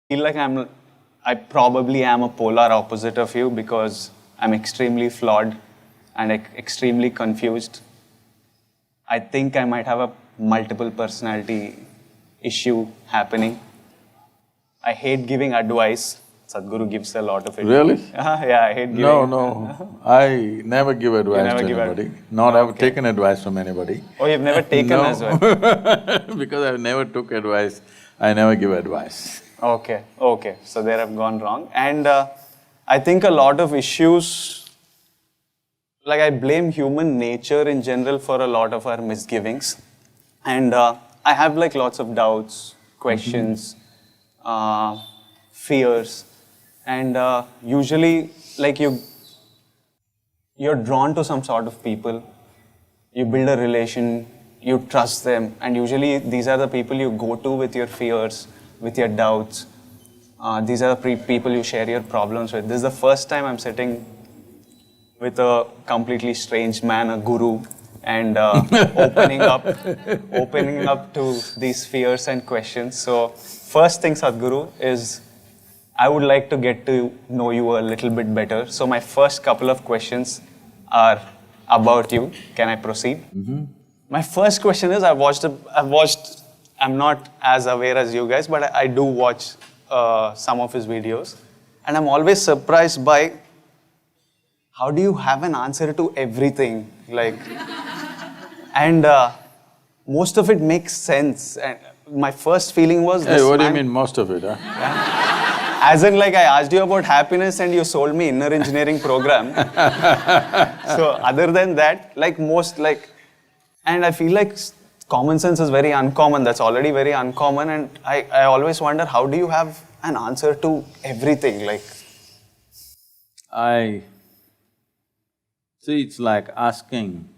feel like I probably am a polar opposite of you because I'm extremely flawed and extremely confused. I think I might have a multiple personality issue happening. I hate giving advice. Sadhguru gives a lot of it. Really? Yeah, I hate giving. No. I never give advice never to give anybody, nor I've taken advice from anybody. Oh, you've never taken No. as well? Because I never took advice, I never give advice. Okay. So there I've gone wrong. And I think a lot of issues, like I blame human nature in general for a lot of our misgivings. And I have like lots of doubts, questions, fears. And usually like you're drawn to some sort of people, you build a relation, you trust them, and usually these are the people you go to with your fears, with your doubts. These are the people you share your problems with. This is the first time I'm sitting with a completely strange man, a guru, and opening up to these fears and questions. So first thing, Sadhguru, is I would like to get to know you a little bit better. So my first couple of questions are about you. Can I proceed? My first question is, I'm not as aware as you guys, but I do watch some of his videos. And I'm always surprised by how do you have an answer to everything? Like, and most of it makes sense. And my first feling was Hey, what do you mean most of it, huh? As in, like, I asked you about happiness and you sold me inner engineering program. So other than that, like and I feel like common sense is very uncommon. That's already very uncommon. And I always wonder, how do you have an answer to everything? Like, See, it's like asking,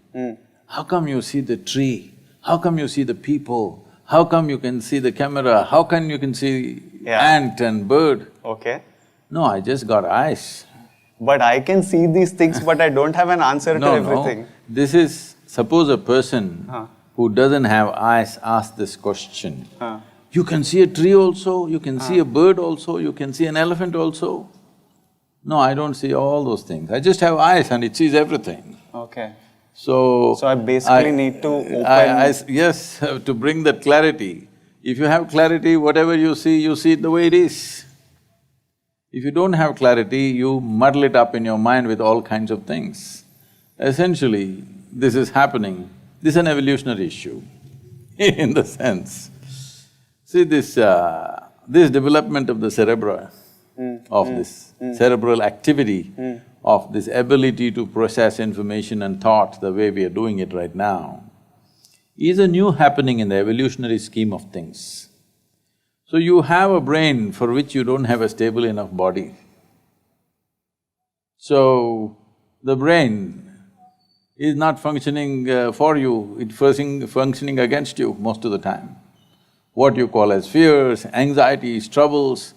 how come you see the tree? How come you see the people? How come you can see the camera? How come you can see ant and bird? Okay. No, I just got eyes. But I can see these things, but I don't have an answer to everything. No, this is… suppose a person who doesn't have eyes asks this question. You can see a tree also, you can see a bird also, you can see an elephant also. No, I don't see all those things. I just have eyes and it sees everything. Okay. So I basically need to open… Yes, to bring that clarity. If you have clarity, whatever you see it the way it is. If you don't have clarity, you muddle it up in your mind with all kinds of things. Essentially, this is happening, this is an evolutionary issue in the sense. See, this development of the cerebra, of this cerebral activity, of this ability to process information and thought the way we are doing it right now, is a new happening in the evolutionary scheme of things. So you have a brain for which you don't have a stable enough body. So the brain is not functioning for you, it's functioning against you most of the time. What you call as fears, anxieties, troubles,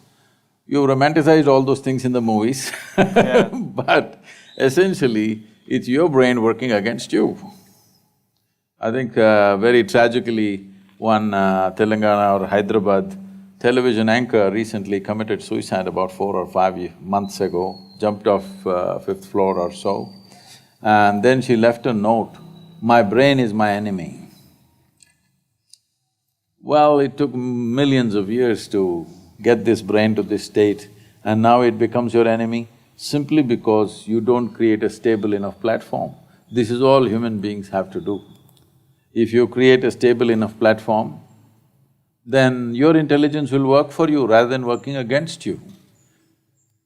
you romanticized all those things in the movies but essentially, it's your brain working against you. I think very tragically, one Telangana or Hyderabad television anchor recently committed suicide about 4 or 5 months ago, jumped off 5th floor or so. And then she left a note, "My brain is my enemy." Well, it took millions of years to get this brain to this state, and now it becomes your enemy simply because you don't create a stable enough platform. This is all human beings have to do. If you create a stable enough platform, then your intelligence will work for you rather than working against you.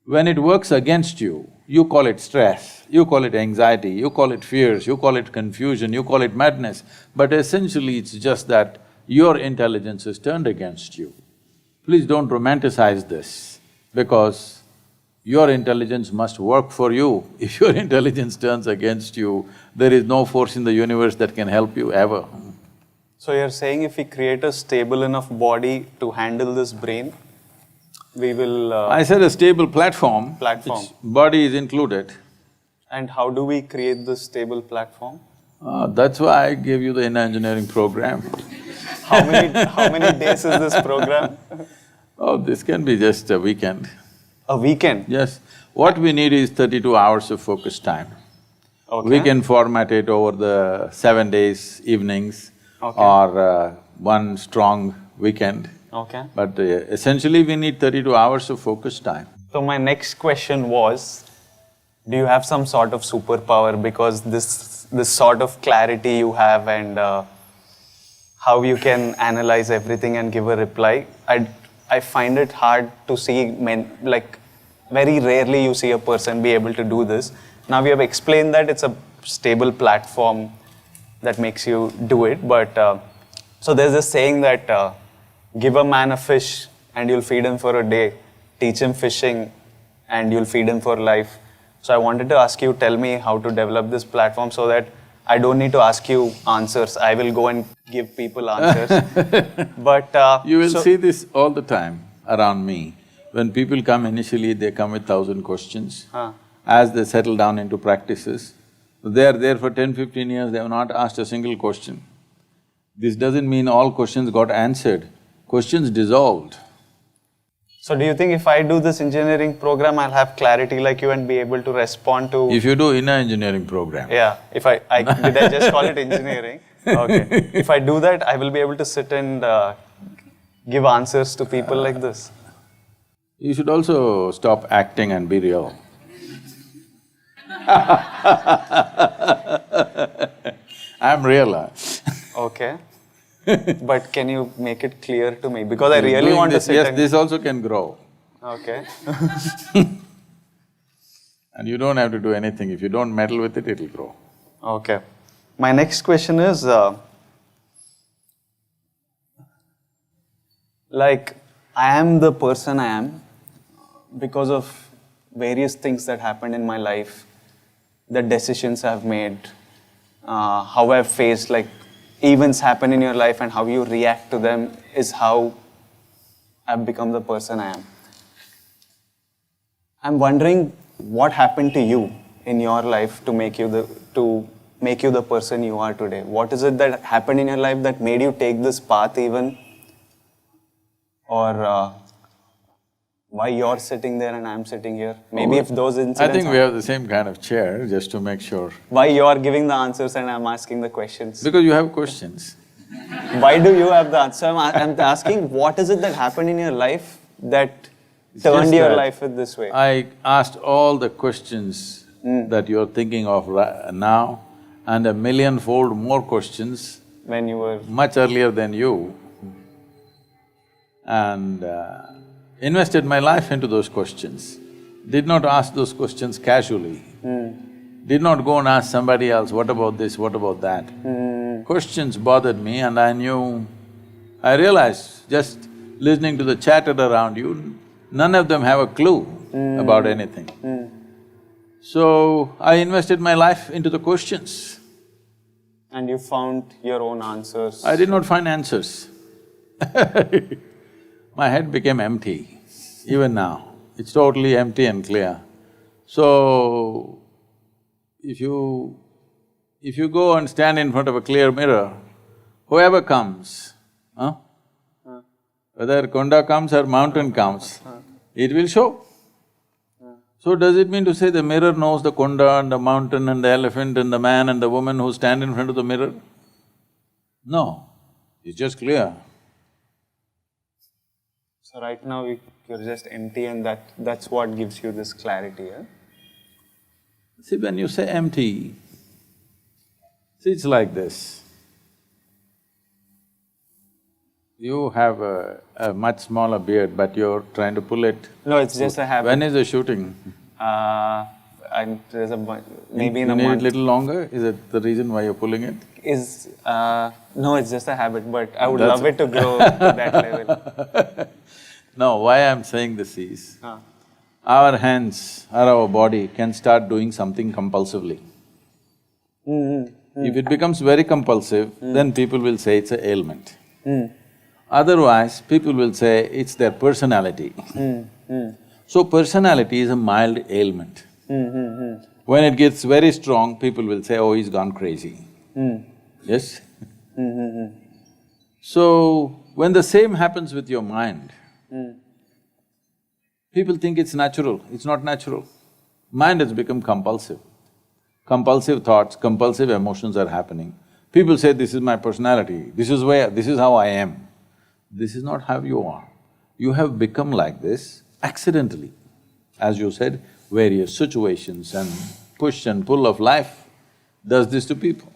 When it works against you, you call it stress, you call it anxiety, you call it fears, you call it confusion, you call it madness, but essentially it's just that your intelligence is turned against you. Please don't romanticize this, because your intelligence must work for you. If your intelligence turns against you, there is no force in the universe that can help you ever. So you're saying if we create a stable enough body to handle this brain, we will… I said a stable platform. Which body is included. And how do we create this stable platform? That's why I gave you the inner engineering program. How many days is this program? Oh, this can be just a weekend. A weekend? Yes. What we need is 32 hours of focus time. Okay. We can format it over the 7 days, evenings, Okay. or one strong weekend. Okay. But essentially, we need 32 hours of focus time. So my next question was, do you have some sort of superpower, because this sort of clarity you have and how you can analyze everything and give a reply, I find it hard to see like very rarely you see a person be able to do this. Now we have explained that it's a stable platform that makes you do it, but so there's this saying that give a man a fish and you'll feed him for a day, teach him fishing and you'll feed him for life. So I wanted to ask you, tell me how to develop this platform so that I don't need to ask you answers. I will go and give people answers. But You will see this all the time around me. When people come initially, they come with 1,000 questions. As they settle down into practices, they are there for 10-15 years, they have not asked a single question. This doesn't mean all questions got answered, questions dissolved. So do you think if I do this engineering program, I'll have clarity like you and be able to respond to… If you do inner engineering program. Yeah, if I did I just call it engineering? Okay. If I do that, I will be able to sit and give answers to people like this. You should also stop acting and be real. I'm real. Okay. But can you make it clear to me? Because I really want to sit yes, and… this also can grow. Okay. And you don't have to do anything. If you don't meddle with it, it'll grow. Okay. My next question is, like, I am the person I am because of various things that happened in my life, the decisions I've made, how I've faced, like, events happen in your life and how you react to them is how I've become the person I am. I'm wondering what happened to you in your life to make you the person you are today. What is it that happened in your life that made you take this path even? Or why you're sitting there and I'm sitting here? Maybe if those incidents… I think we have the same kind of chair, just to make sure. Why you're giving the answers and I'm asking the questions? Because you have questions. Why do you have the answer? I'm asking, what is it that happened in your life that turned your life in this way? I asked all the questions that you're thinking of now, and a millionfold more questions When you were… much earlier than you, and invested my life into those questions. Did not ask those questions casually. Did not go and ask somebody else, what about this, what about that? Questions bothered me, and I realized, just listening to the chatter around you, none of them have a clue about anything. So, I invested my life into the questions. And you found your own answers. I did not find answers. My head became empty, even now. It's totally empty and clear. So, if you go and stand in front of a clear mirror, whoever comes, whether Konda comes or mountain comes, it will show. So does it mean to say the mirror knows the Konda and the mountain and the elephant and the man and the woman who stand in front of the mirror? No, it's just clear. So right now you're just empty and that's what gives you this clarity, eh? See, when you say empty, see, it's like this. You have a much smaller beard, but you're trying to pull it. No, it's just a habit. When is the shooting? There's maybe in you a need month. it little longer? Is it the reason why you're pulling it? No, it's just a habit, but I would love it to grow to that level. No, why I'm saying this is, our hands or our body can start doing something compulsively. If it becomes very compulsive, then people will say it's an ailment. Otherwise, people will say it's their personality. So personality is a mild ailment. When it gets very strong, people will say, oh, he's gone crazy. Yes? So, when the same happens with your mind, People think it's natural, it's not natural. Mind has become compulsive. Compulsive thoughts, compulsive emotions are happening. People say, this is my personality, this is how I am. This is not how you are. You have become like this accidentally. As you said, various situations and push and pull of life does this to people.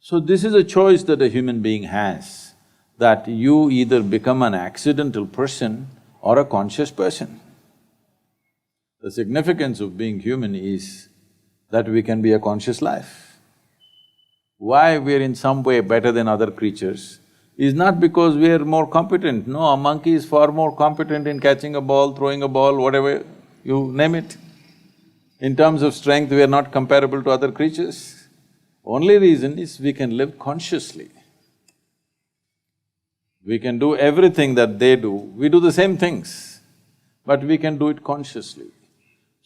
So this is a choice that a human being has, that you either become an accidental person or a conscious person. The significance of being human is that we can be a conscious life. Why we're in some way better than other creatures is not because we're more competent. No, a monkey is far more competent in catching a ball, throwing a ball, whatever, you name it. In terms of strength, we are not comparable to other creatures. Only reason is we can live consciously. We can do everything that they do, we do the same things, but we can do it consciously.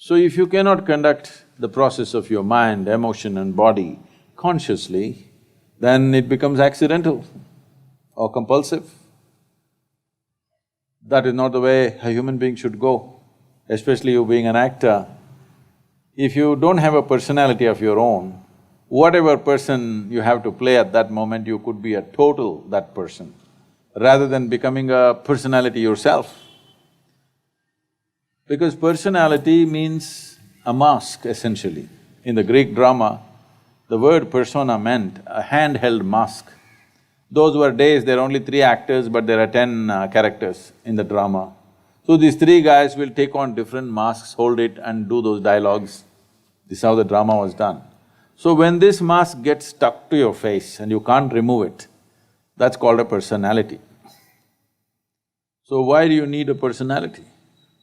So if you cannot conduct the process of your mind, emotion and body consciously, then it becomes accidental or compulsive. That is not the way a human being should go, especially you being an actor. If you don't have a personality of your own, whatever person you have to play at that moment, you could be a total that person, rather than becoming a personality yourself. Because personality means a mask, essentially. In the Greek drama, the word persona meant a handheld mask. Those were days, there are only 3 actors, but there are 10 characters in the drama. So these 3 guys will take on different masks, hold it and do those dialogues. This is how the drama was done. So when this mask gets stuck to your face and you can't remove it, that's called a personality. So why do you need a personality?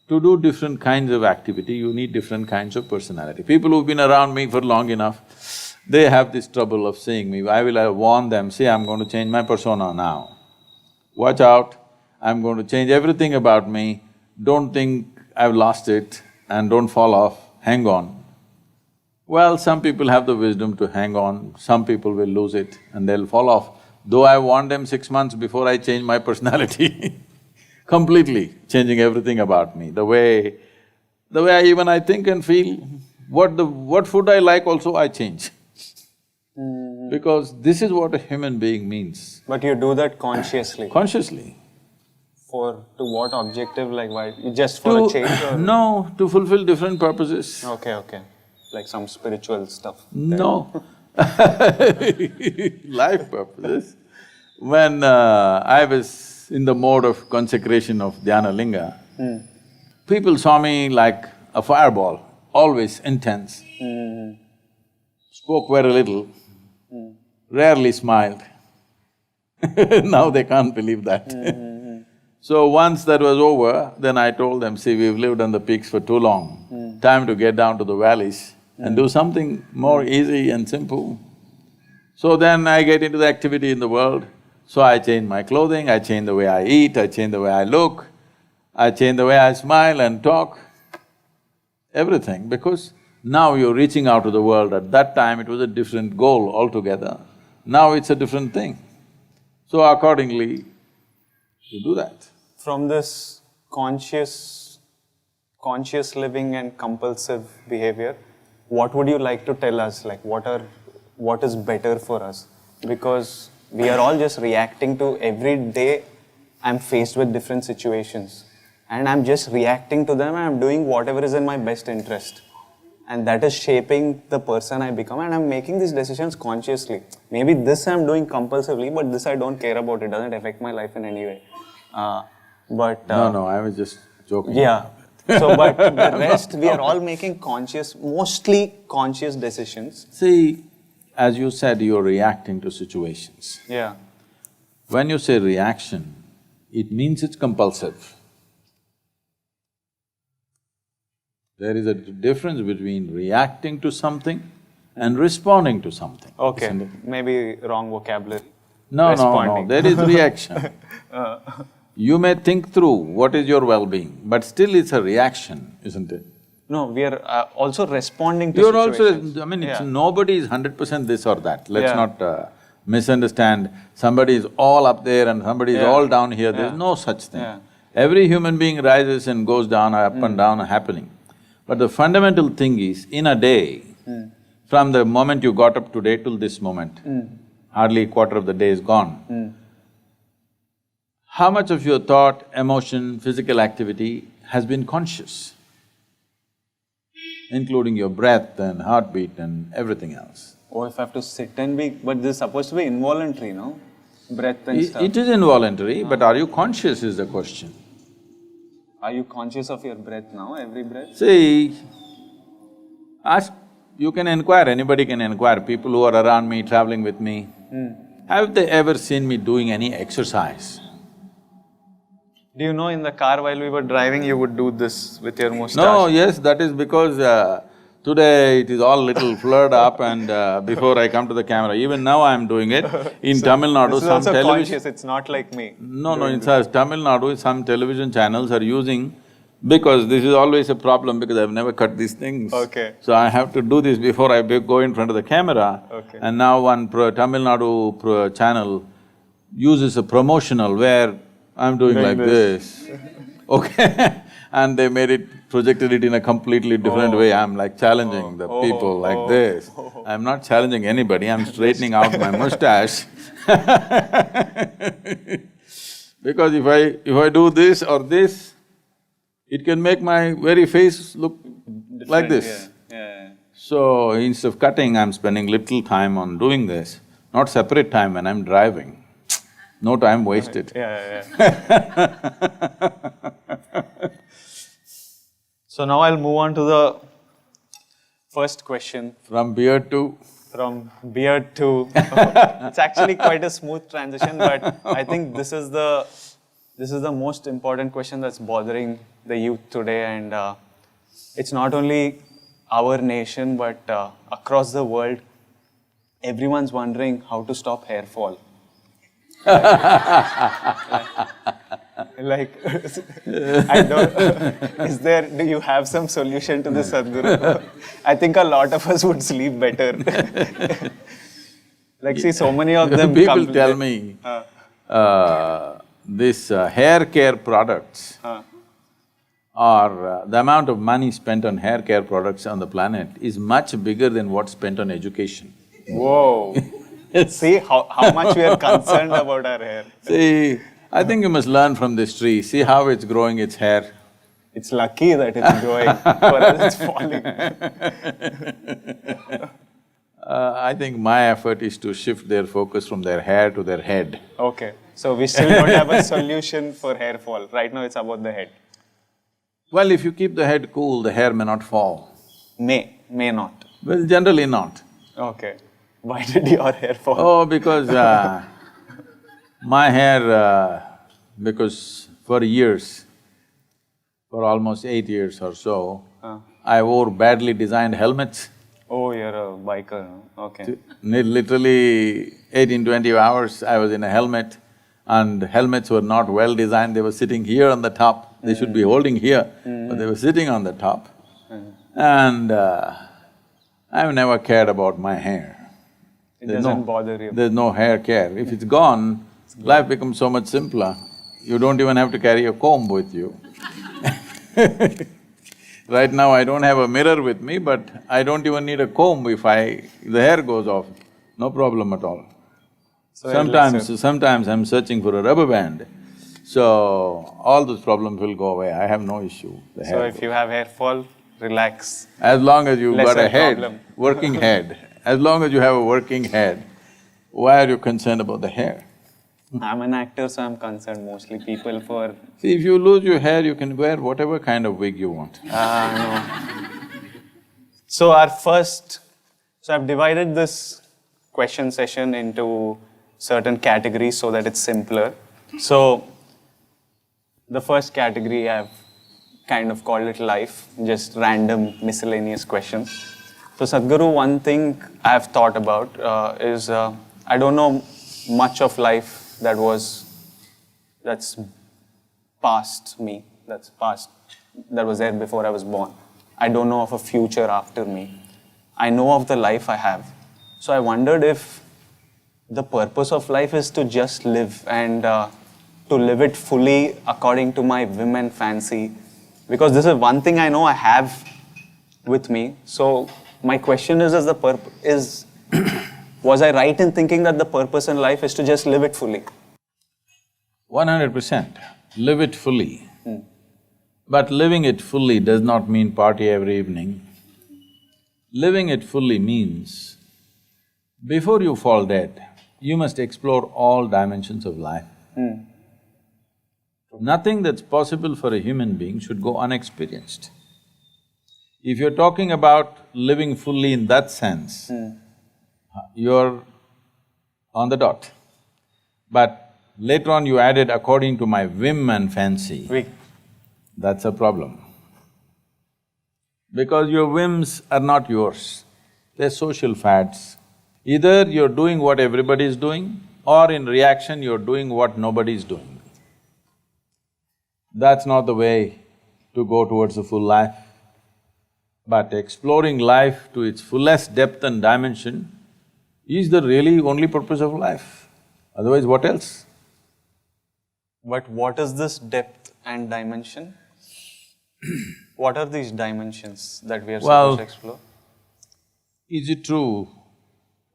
To do different kinds of activity, you need different kinds of personality. People who've been around me for long enough, they have this trouble of seeing me. I will warn them, see, I'm going to change my persona now. Watch out, I'm going to change everything about me, don't think I've lost it and don't fall off, hang on. Well, some people have the wisdom to hang on, some people will lose it and they'll fall off. Though I warned them 6 months before I changed my personality completely, changing everything about me. The way I think and feel, what food I like also I change. Because this is what a human being means. But you do that consciously? Consciously. To what objective, like why? Just for a change or? No, to fulfill different purposes. Okay. Like some spiritual stuff? No. Life purposes. When I was in the mode of consecration of Dhyana Linga, people saw me like a fireball, always intense. Spoke very little, rarely smiled. Now they can't believe that. So once that was over, then I told them, see, we've lived on the peaks for too long, time to get down to the valleys and do something more easy and simple. So then I get into the activity in the world, so I change my clothing, I change the way I eat, I change the way I look, I change the way I smile and talk, everything, because now you're reaching out to the world. At that time, it was a different goal altogether. Now it's a different thing. So accordingly, you do that. From this conscious living and compulsive behavior, what would you like to tell us? Like what is better for us? Because we are all just reacting to every day. I'm faced with different situations and I'm just reacting to them and I'm doing whatever is in my best interest. And that is shaping the person I become, and I'm making these decisions consciously. Maybe this I'm doing compulsively, but this I don't care about, it doesn't affect my life in any way. No, I was just joking. Yeah. So, but the rest, we are all making mostly conscious decisions. See, as you said, you're reacting to situations. Yeah. When you say reaction, it means it's compulsive. There is a difference between reacting to something and responding to something. Okay, maybe wrong vocabulary. No, there is reaction. You may think through what is your well-being, but still it's a reaction, isn't it? No, we are also responding to You're situations. also… I mean, nobody is 100% this or that. Let's not misunderstand. Somebody is all up there and somebody is all down here. There's no such thing. Every human being rises and goes down, up and down happening. But the fundamental thing is, in a day, from the moment you got up today till this moment, hardly a quarter of the day is gone. How much of your thought, emotion, physical activity has been conscious? Including your breath and heartbeat and everything else. Oh, if I have to sit and be… but this is supposed to be involuntary, no? Breath and stuff. It is involuntary, but are you conscious is the question. Are you conscious of your breath now, every breath? See, ask… you can inquire, anybody can inquire, people who are around me, traveling with me, have they ever seen me doing any exercise? Do you know in the car while we were driving, you would do this with your moustache? No, yes, that is because today it is all little flared up and before I come to the camera, even now I am doing it. In Tamil Nadu, This is some also television… conscious, it's not like me. No, in Tamil Nadu, some television channels are using, because this is always a problem because I've never cut these things. Okay. So I have to do this before I go in front of the camera. Okay. And now one Tamil Nadu channel uses a promotional where I'm doing like this. Okay. And they made it, projected it in a completely different way. I'm like challenging the people like this. I'm not challenging anybody, I'm straightening out my mustache. Because if I do this or this, it can make my very face look Different, like this. Yeah. So instead of cutting, I'm spending little time on doing this, not separate time when I'm driving. No time wasted. Yeah. So now I'll move on to the first question. From beard to… From beard to… it's actually quite a smooth transition, but I think this is the most important question that's bothering the youth today, and it's not only our nation, but across the world, everyone's wondering how to stop hair fall. Like, I don't… do you have some solution to this, Sadhguru? I think a lot of us would sleep better. Like, see, so many of them… People tell me, this hair care products or the amount of money spent on hair care products on the planet is much bigger than what's spent on education. Whoa! See how much we are concerned about our hair. See, I think you must learn from this tree, see how it's growing its hair. It's lucky that it's growing, for us it's falling. I think my effort is to shift their focus from their hair to their head. Okay, so we still don't have a solution for hair fall. Right now it's about the head. Well, if you keep the head cool, the hair may not fall. May not. Well, generally not. Okay. Why did your hair fall? Oh, because my hair, because for years, for almost 8 years or so, I wore badly designed helmets. Oh, you're a biker, no? Okay. Literally 18-20 hours I was in a helmet, and helmets were not well designed, they were sitting here on the top. They should be holding here, but they were sitting on the top. And I've never cared about my hair. It doesn't bother you. There's no hair care. If it's gone, life becomes so much simpler. You don't even have to carry a comb with you. Right now I don't have a mirror with me, but I don't even need a comb if the hair goes off, no problem at all. So Sometimes I'm searching for a rubber band, so all those problems will go away, I have no issue. So if you have hair fall, relax. As long as you've got a Lesser head, problem. working head, as long as you have a working head, why are you concerned about the hair? I'm an actor, so I'm concerned mostly people for… See, if you lose your hair, you can wear whatever kind of wig you want. No. So I've divided this question session into certain categories so that it's simpler. So, the first category I've kind of called it life, just random miscellaneous questions. So Sadhguru, one thing I've thought about is I don't know much of life that's past me, that was there before I was born. I don't know of a future after me. I know of the life I have. So I wondered if the purpose of life is to just live and to live it fully according to my whim and fancy. Because this is one thing I know I have with me. So my question is, was I right in thinking that the purpose in life is to just live it fully? 100%. Live it fully. But living it fully does not mean party every evening. Living it fully means, before you fall dead, you must explore all dimensions of life. Nothing that's possible for a human being should go unexperienced. If you're talking about living fully in that sense, you're on the dot. But later on you added according to my whim and fancy. Oui. That's a problem. Because your whims are not yours, they're social fads. Either you're doing what everybody is doing, or in reaction you're doing what nobody is doing. That's not the way to go towards a full life. But exploring life to its fullest depth and dimension is the really only purpose of life. Otherwise, what else? But what is this depth and dimension? What are these dimensions that we are supposed to explore? Is it true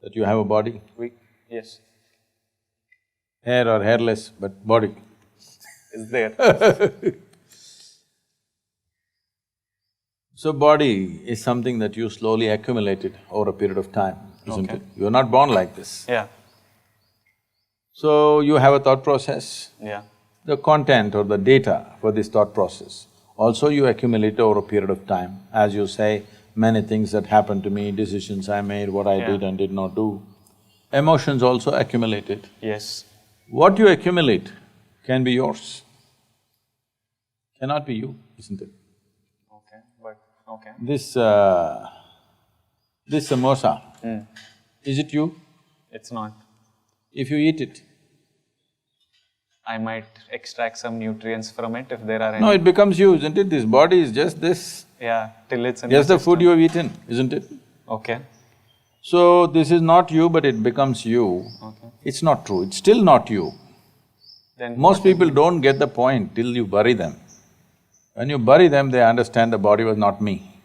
that you have a body? Oui. Yes. Hair or hairless, but body. Is there. So body is something that you slowly accumulated over a period of time, isn't Okay. it? You're not born like this. Yeah. So you have a thought process. Yeah. The content or the data for this thought process also you accumulate over a period of time. As you say, many things that happened to me, decisions I made, what I did and did not do. Emotions also accumulated. Yes. What you accumulate can be yours, cannot be you, isn't it? Okay, but… okay. This samosa, is it you? It's not. If you eat it, I might extract some nutrients from it if there are any. no, it becomes you, isn't it? This body is just this. Yeah, till it's in Just the the food system. you have eaten, isn't it? Okay. So, this is not you, but it becomes you. Okay. It's not true, it's still not you. Then Most people don't get the point till you bury them. When you bury them, they understand the body was not me.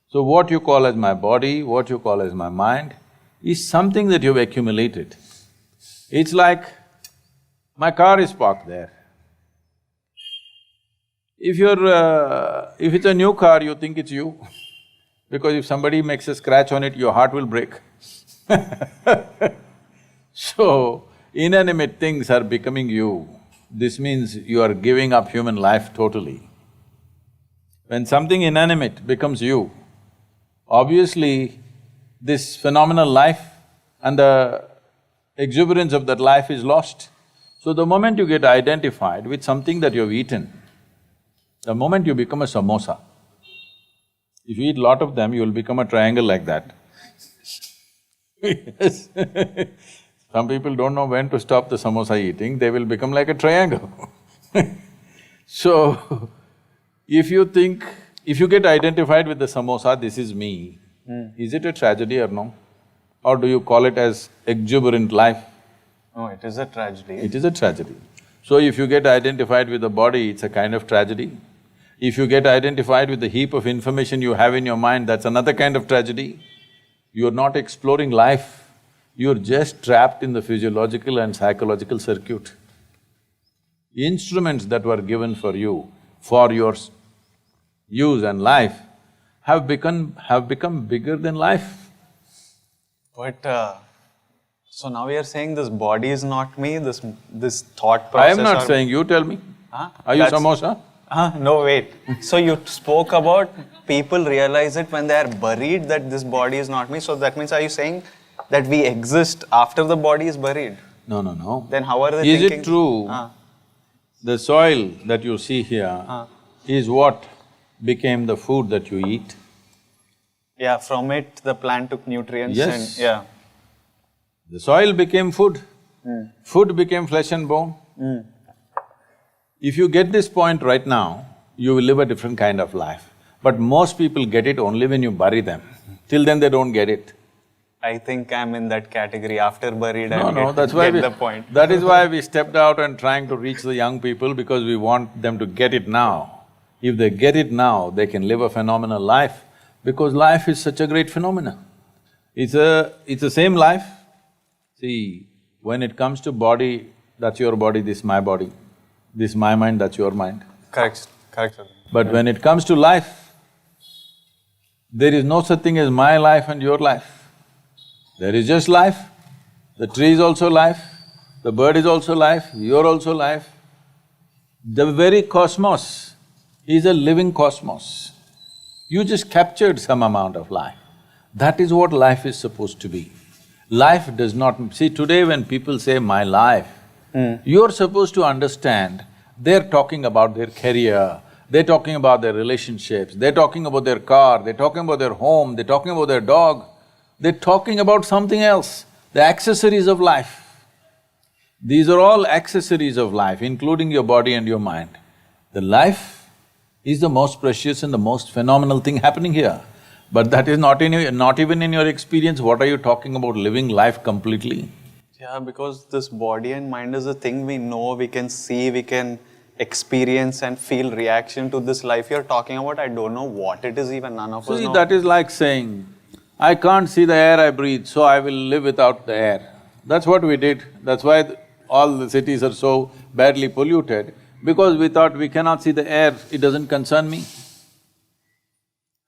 So what you call as my body, what you call as my mind, is something that you've accumulated. It's like, my car is parked there. If it's a new car, you think it's you, because if somebody makes a scratch on it, your heart will break. So, inanimate things are becoming you. This means you are giving up human life totally. When something inanimate becomes you, obviously this phenomenal life and the exuberance of that life is lost. So the moment you get identified with something that you've eaten, the moment you become a samosa, if you eat lot of them, you will become a triangle like that. Yes. Some people don't know when to stop the samosa eating, they will become like a triangle. So, if you get identified with the samosa, this is me, is it a tragedy or no? Or do you call it as exuberant life? No, it is a tragedy. It is a tragedy. So if you get identified with the body, it's a kind of tragedy. If you get identified with the heap of information you have in your mind, that's another kind of tragedy. You're not exploring life, you're just trapped in the physiological and psychological circuit. Instruments that were given for you, for your use and life, have become bigger than life. But so now we are saying this body is not me, this thought I process… am not or… saying, you tell me. Huh? Are you That's… samosa? No, wait. So you spoke about people realize it when they are buried that this body is not me, so that means are you saying that we exist after the body is buried? No, no, no. Then how are they Is thinking… it true the soil that you see here is what became the food that you eat? Yeah, from it the plant took nutrients Yes. and… yeah. The soil became food, food became flesh and bone. If you get this point right now, you will live a different kind of life. But most people get it only when you bury them. Till then they don't get it. I think I'm in that category. After buried, No, I no, get, that's why get the point. that is why we stepped out and trying to reach the young people, because we want them to get it now. If they get it now, they can live a phenomenal life, because life is such a great phenomena. It's the same life. See, when it comes to body, that's your body, this my body. This my mind, that's your mind. Correct, correct. But when it comes to life, there is no such thing as my life and your life. There is just life. The tree is also life, the bird is also life, you're also life. The very cosmos is a living cosmos. You just captured some amount of life. That is what life is supposed to be. Life does not… See, today when people say, my life, you're supposed to understand, they're talking about their career, they're talking about their relationships, they're talking about their car, they're talking about their home, they're talking about their dog, they're talking about something else, the accessories of life. These are all accessories of life, including your body and your mind. The life is the most precious and the most phenomenal thing happening here. But that is not even in your experience. What are you talking about living life completely? Yeah, because this body and mind is a thing we know, we can see, we can experience and feel reaction to this life you're talking about. I don't know what it is even, none of us know. See, that is like saying, I can't see the air I breathe, so I will live without the air. That's what we did. That's why all the cities are so badly polluted, because we thought we cannot see the air, it doesn't concern me.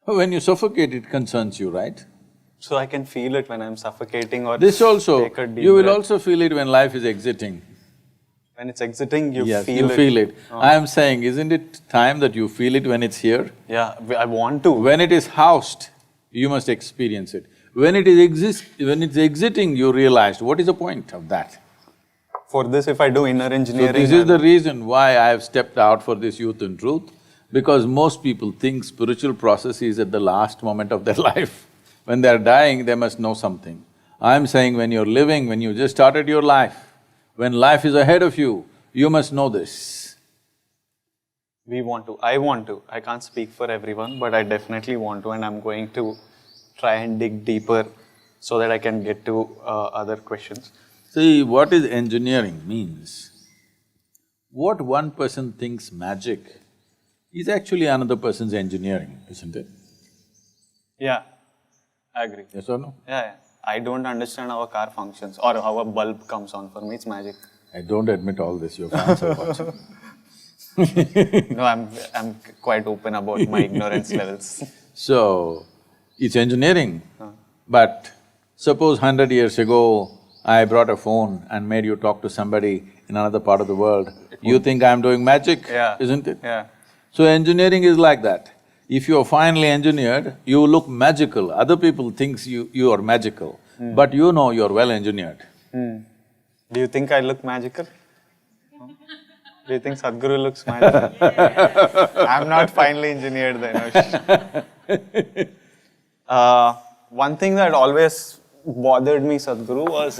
When you suffocate, it concerns you, right? So I can feel it when I'm suffocating or This also, take a deep you will breath. also feel it when life is exiting. When it's exiting, you Yes, feel you it. feel it. Oh. I am saying, isn't it time that you feel it when it's here? Yeah, I want to. When it is housed, you must experience it. When it's exiting, you realized, what is the point of that? For this, if I do inner So engineering… this is the reason why I have stepped out for this Youth and Truth, because most people think spiritual process is at the last moment of their life. When they're dying, they must know something. I'm saying when you're living, when you just started your life, when life is ahead of you, you must know this. We want to, I want to. I can't speak for everyone, but I definitely want to, and I'm going to try and dig deeper so that I can get to other questions. See, what is engineering means, what one person thinks magic is actually another person's engineering, isn't it? Yeah, I agree. Yes or no? Yeah. I don't understand how a car functions or how a bulb comes on. For me, it's magic. I don't admit all this, your fans are watching. No, I'm quite open about my ignorance levels. So, it's engineering, but suppose 100 years ago, I brought a phone and made you talk to somebody in another part of the world, you think I'm doing magic, isn't it? Yeah. So engineering is like that. If you're finely engineered, you look magical. Other people thinks you are magical, but you know you're well engineered. Do you think I look magical? Do you think Sadhguru looks magical? I'm not finely engineered then. One thing that always bothered me, Sadhguru, was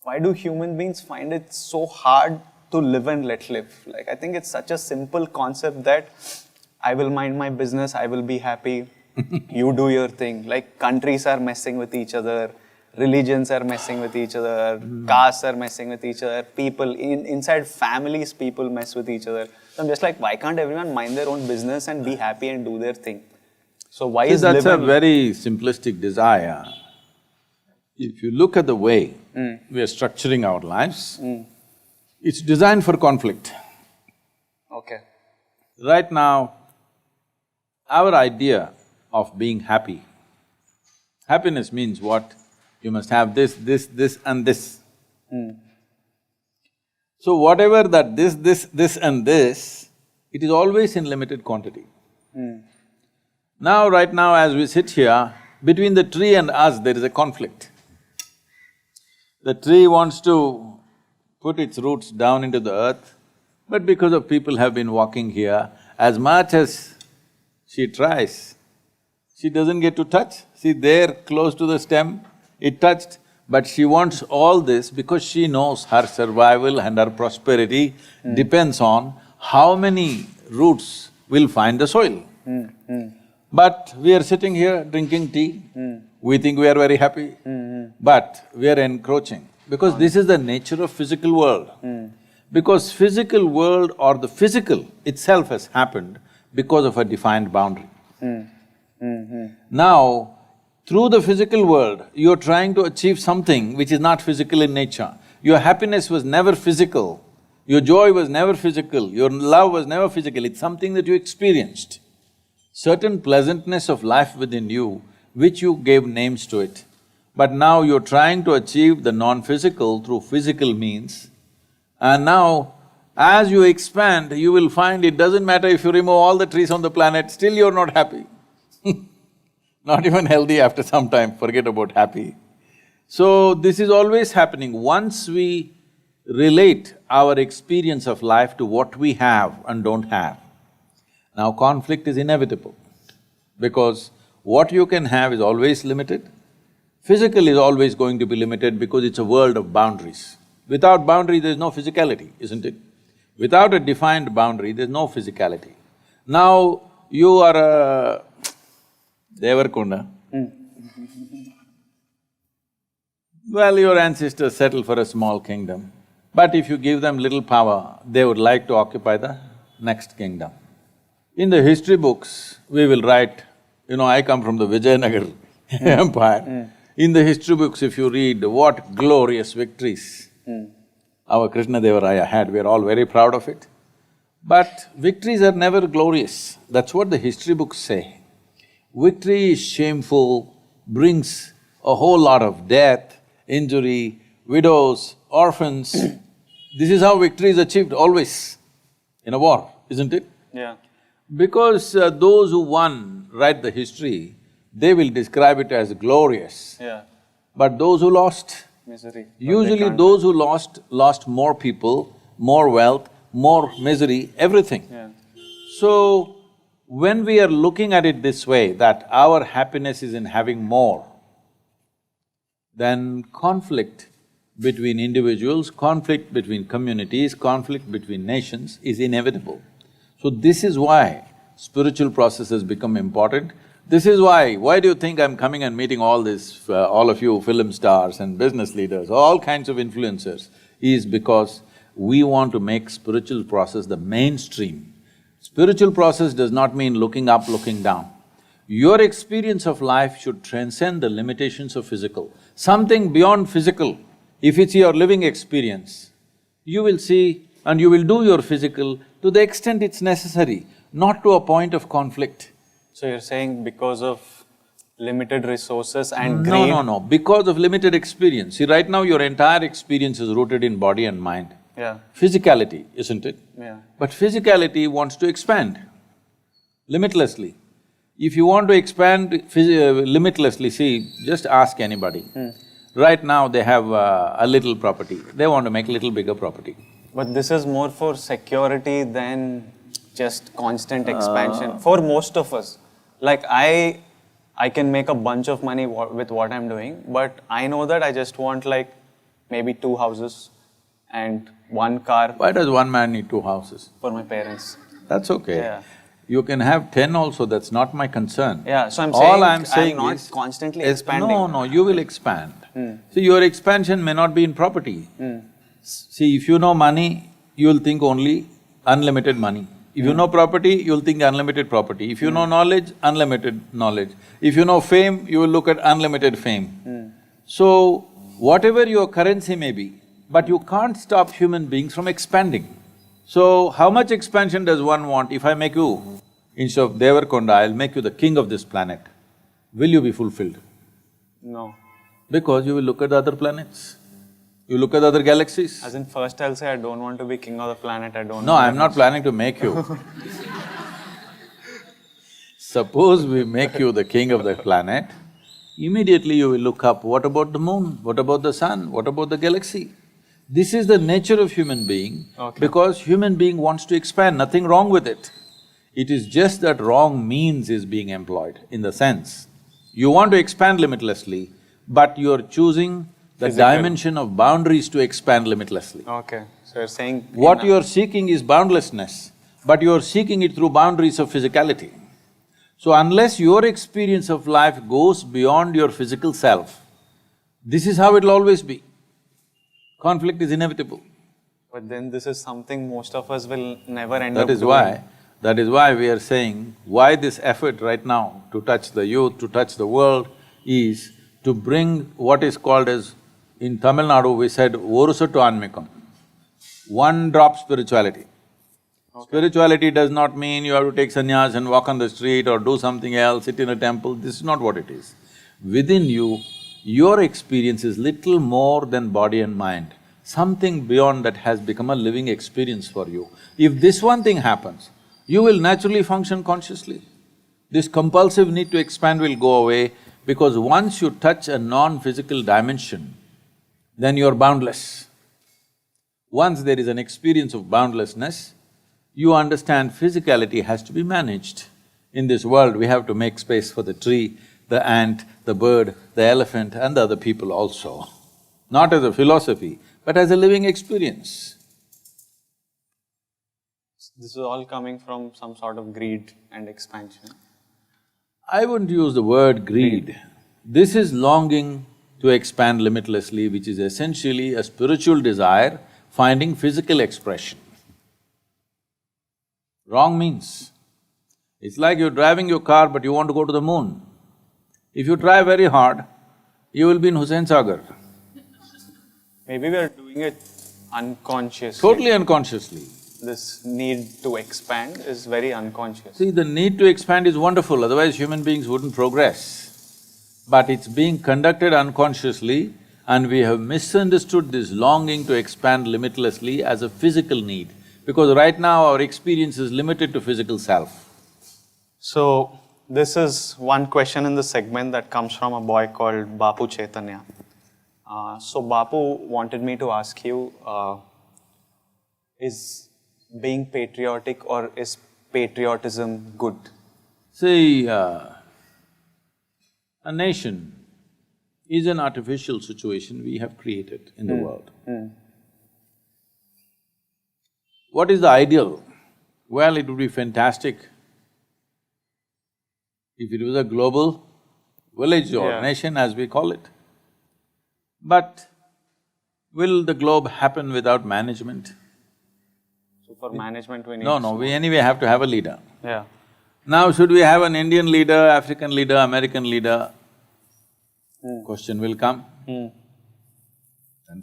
why do human beings find it so hard to live and let live? Like, I think it's such a simple concept that I will mind my business, I will be happy, you do your thing. Like, countries are messing with each other, religions are messing with each other, castes are messing with each other, people, inside families, people mess with each other. So I'm just like, why can't everyone mind their own business and be happy and do their thing? So why is that's living… a very simplistic desire. If you look at the way we are structuring our lives, it's designed for conflict. Okay. Right now, our idea of being happy, happiness means what? You must have this, this and this. So whatever that this and this, it is always in limited quantity. Now, right now as we sit here, between the tree and us there is a conflict. The tree wants to put its roots down into the earth, but because of people have been walking here, as much as she tries, she doesn't get to touch. See, there, close to the stem, it touched, but she wants all this because she knows her survival and her prosperity depends on how many roots will find the soil. But we are sitting here drinking tea, We think we are very happy, but we are encroaching because this is the nature of physical world. Because physical world or the physical itself has happened because of a defined boundary. Now, through the physical world, you're trying to achieve something which is not physical in nature. Your happiness was never physical, your joy was never physical, your love was never physical, it's something that you experienced. Certain pleasantness of life within you, which you gave names to it. But now you're trying to achieve the non-physical through physical means, and now as you expand, you will find it doesn't matter if you remove all the trees on the planet, still you're not happy. Not even healthy after some time, forget about happy. So this is always happening. Once we relate our experience of life to what we have and don't have, now conflict is inevitable because what you can have is always limited. Physical is always going to be limited because it's a world of boundaries. Without boundary, there's no physicality, isn't it? Without a defined boundary, there's no physicality. Now, you are a Devarakonda. Well, your ancestors settled for a small kingdom, but if you give them little power, they would like to occupy the next kingdom. In the history books, we will write, I come from the Vijay empire. In the history books, if you read what glorious victories our Krishna-Devaraya had, we are all very proud of it. But victories are never glorious, that's what the history books say. Victory is shameful, brings a whole lot of death, injury, widows, orphans. This is how victory is achieved always in a war, isn't it? Yeah. Because those who won write the history, they will describe it as glorious. Yeah. But those who lost, Misery. usually those who lost more people, more wealth, more misery, everything. Yeah. So, when we are looking at it this way, that our happiness is in having more, then conflict between individuals, conflict between communities, conflict between nations is inevitable. So this is why spiritual processes become important. This is why do you think I'm coming and meeting all this, all of you film stars and business leaders, all kinds of influencers, is because we want to make spiritual process the mainstream. Spiritual process does not mean looking up, looking down. Your experience of life should transcend the limitations of physical. Something beyond physical, if it's your living experience, you will see and you will do your physical to the extent it's necessary, not to a point of conflict. So you're saying because of limited resources and greed… No, because of limited experience. See, right now your entire experience is rooted in body and mind. Yeah. Physicality, isn't it? Yeah. But physicality wants to expand limitlessly. If you want to expand limitlessly, see, just ask anybody. Right now they have a little property, they want to make a little bigger property. But this is more for security than just constant expansion for most of us. Like I can make a bunch of money with what I'm doing, but I know that I just want like maybe 2 houses and 1 car. Why does one man need 2 houses? For my parents. That's okay. Yeah. You can have 10 also, that's not my concern. Yeah, so All I'm saying I'm not is, constantly expanding. No, you will expand. See, your expansion may not be in property. See, if you know money, you will think only unlimited money. If you know property, you'll think unlimited property. If you know knowledge, unlimited knowledge. If you know fame, you will look at unlimited fame. So, whatever your currency may be, but you can't stop human beings from expanding. So, how much expansion does one want? If I make you, instead of Devarakonda, I'll make you the king of this planet, will you be fulfilled? No. Because you will look at the other planets, you look at the other galaxies. As in first I'll say I don't want to be king of the planet, I don't… No, I'm not planning to make you. Suppose we make you the king of the planet, immediately you will look up, what about the moon? What about the sun? What about the galaxy? This is the nature of human being, because human being wants to expand, nothing wrong with it. It is just that wrong means is being employed, in the sense, you want to expand limitlessly, but you're choosing the dimension of boundaries to expand limitlessly. Okay, so you're saying… What you're seeking is boundlessness, but you're seeking it through boundaries of physicality. So unless your experience of life goes beyond your physical self, this is how it'll always be. Conflict is inevitable. But then this is something most of us will never end up That is doing. why we are saying, why this effort right now to touch the youth, to touch the world, is to bring what is called as, in Tamil Nadu we said, Orusattu Anmikam, one-drop spirituality. Spirituality does not mean you have to take sannyas and walk on the street or do something else, sit in a temple, this is not what it is. Within you, your experience is little more than body and mind. Something beyond that has become a living experience for you. If this one thing happens, you will naturally function consciously. This compulsive need to expand will go away, because once you touch a non-physical dimension, then you're boundless. Once there is an experience of boundlessness, you understand physicality has to be managed. In this world, we have to make space for the tree, the ant, the bird, the elephant and the other people also. Not as a philosophy, but as a living experience. This is all coming from some sort of greed and expansion. I wouldn't use the word greed. This is longing to expand limitlessly, which is essentially a spiritual desire finding physical expression. Wrong means, it's like you're driving your car but you want to go to the moon. If you try very hard, you will be in Hussain Sagar. Maybe we are doing it unconsciously. Totally unconsciously. This need to expand is very unconscious. See, the need to expand is wonderful, otherwise human beings wouldn't progress. But it's being conducted unconsciously, and we have misunderstood this longing to expand limitlessly as a physical need, because right now our experience is limited to physical self. So, this is one question in the segment that comes from a boy called Bapu Chaitanya. So Bapu wanted me to ask you, is being patriotic or is patriotism good? See, a nation is an artificial situation we have created in the world. What is the ideal? Well, it would be fantastic if it was a global village or nation, as we call it. But will the globe happen without management? So for management we need… No, we anyway have to have a leader. Yeah. Now, should we have an Indian leader, African leader, American leader? Question will come. Then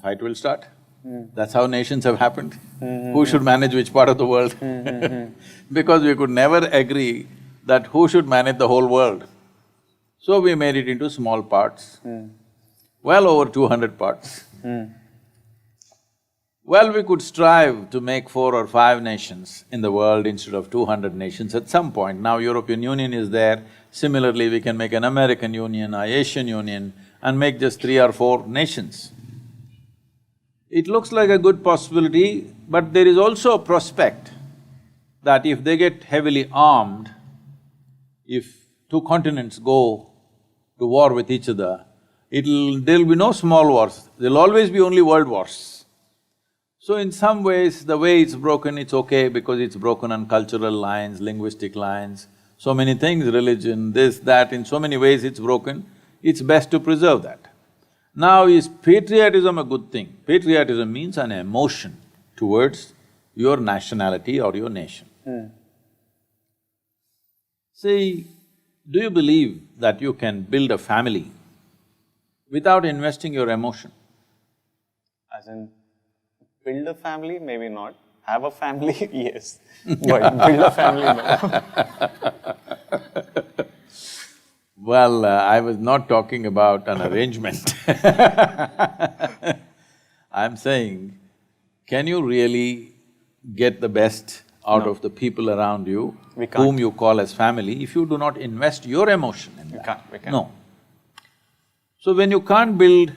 fight will start. That's how nations have happened. Who should manage which part of the world? Because we could never agree that who should manage the whole world. So we made it into small parts, well over 200 parts. Well, we could strive to make 4 or 5 nations in the world instead of 200 nations at some point. Now European Union is there, similarly we can make an American Union, an Asian Union and make just 3 or 4 nations. It looks like a good possibility, but there is also a prospect that if they get heavily armed, if 2 continents go to war with each other, there'll be no small wars, there'll always be only world wars. So in some ways, the way it's broken, it's okay because it's broken on cultural lines, linguistic lines, so many things, religion, this, that, in so many ways it's broken, it's best to preserve that. Now, is patriotism a good thing? Patriotism means an emotion towards your nationality or your nation. See, do you believe that you can build a family without investing your emotion? As in, build a family, maybe not. Have a family, yes. But build a family, no. Well, I was not talking about an arrangement. I'm saying, can you really get the best out of the people around you, whom you call as family, if you do not invest your emotion in that? We can't. No. So when you can't build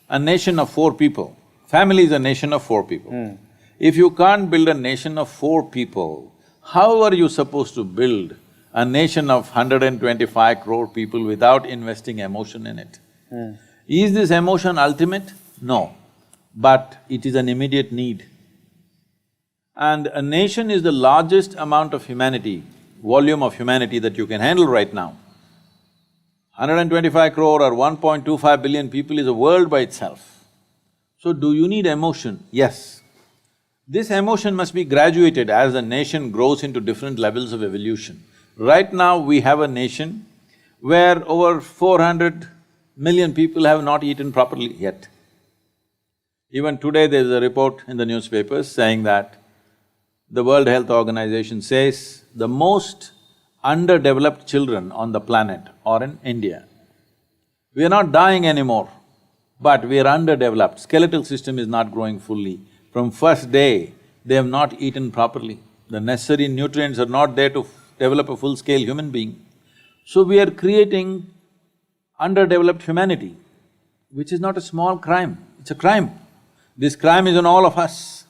a nation of 4 people, family is a nation of 4 people. If you can't build a nation of 4 people, how are you supposed to build a nation of 125 crore people without investing emotion in it? Is this emotion ultimate? No, but it is an immediate need. And a nation is the largest amount of humanity volume of humanity that you can handle right now. 125 crore or 1.25 billion people is a world by itself. So do you need emotion? Yes. This emotion must be graduated as the nation grows into different levels of evolution. Right now, we have a nation where over 400 million people have not eaten properly yet. Even today there is a report in the newspapers saying that the World Health Organization says the most underdeveloped children on the planet are in India. We are not dying anymore, but we are underdeveloped. Skeletal system is not growing fully. From first day, they have not eaten properly. The necessary nutrients are not there to develop a full-scale human being. So we are creating underdeveloped humanity, which is not a small crime, it's a crime. This crime is on all of us,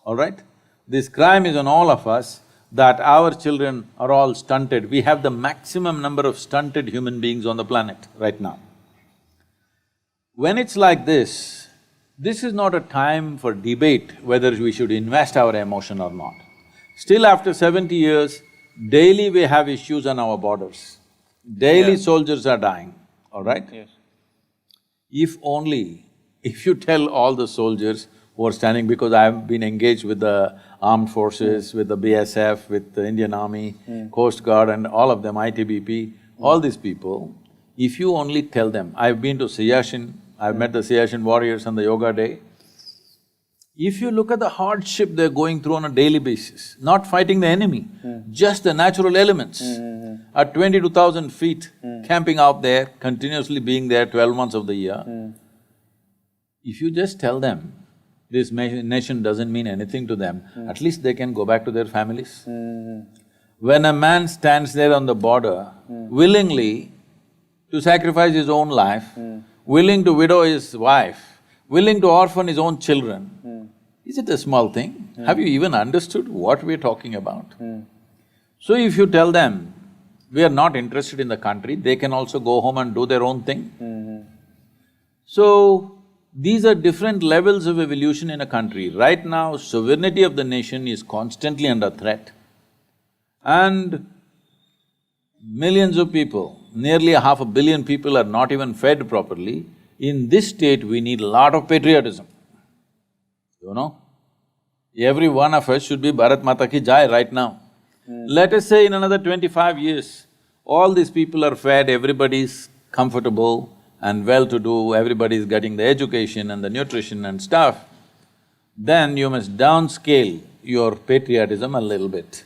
all right? This crime is on all of us that our children are all stunted. We have the maximum number of stunted human beings on the planet right now. When it's like this is not a time for debate whether we should invest our emotion or not. Still after 70 years, daily we have issues on our borders. Daily soldiers are dying, all right? Yes. If only, if you tell all the soldiers who are standing, because I've been engaged with the armed forces, with the BSF, with the Indian Army, Coast Guard and all of them, ITBP, all these people, if you only tell them, I've been to Siachen, I've met the Siachen warriors on the yoga day. If you look at the hardship they're going through on a daily basis, not fighting the enemy, just the natural elements. At 22,000 feet, camping out there, continuously being there 12 months of the year, if you just tell them this nation doesn't mean anything to them, at least they can go back to their families. When a man stands there on the border, willingly to sacrifice his own life, willing to widow his wife, willing to orphan his own children, is it a small thing? Have you even understood what we're talking about? So if you tell them, we are not interested in the country, they can also go home and do their own thing. So, these are different levels of evolution in a country. Right now, sovereignty of the nation is constantly under threat. And millions of people, nearly 500 million people are not even fed properly. In this state, we need a lot of patriotism, you know? Every one of us should be Bharat Mata ki Jai right now. Let us say in another 25 years, all these people are fed, everybody's comfortable and well-to-do, everybody's getting the education and the nutrition and stuff, then you must downscale your patriotism a little bit.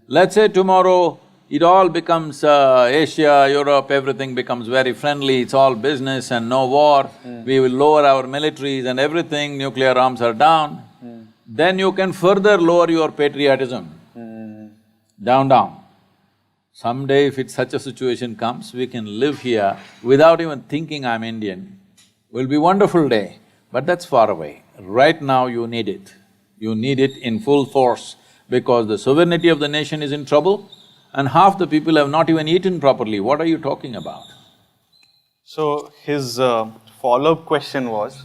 Let's say tomorrow it all becomes Asia, Europe, everything becomes very friendly, it's all business and no war, we will lower our militaries and everything, nuclear arms are down, then you can further lower your patriotism. Down. Someday if it's such a situation comes, we can live here without even thinking I'm Indian. Will be wonderful day, but that's far away. Right now you need it. You need it in full force because the sovereignty of the nation is in trouble and half the people have not even eaten properly. What are you talking about? So his follow-up question was,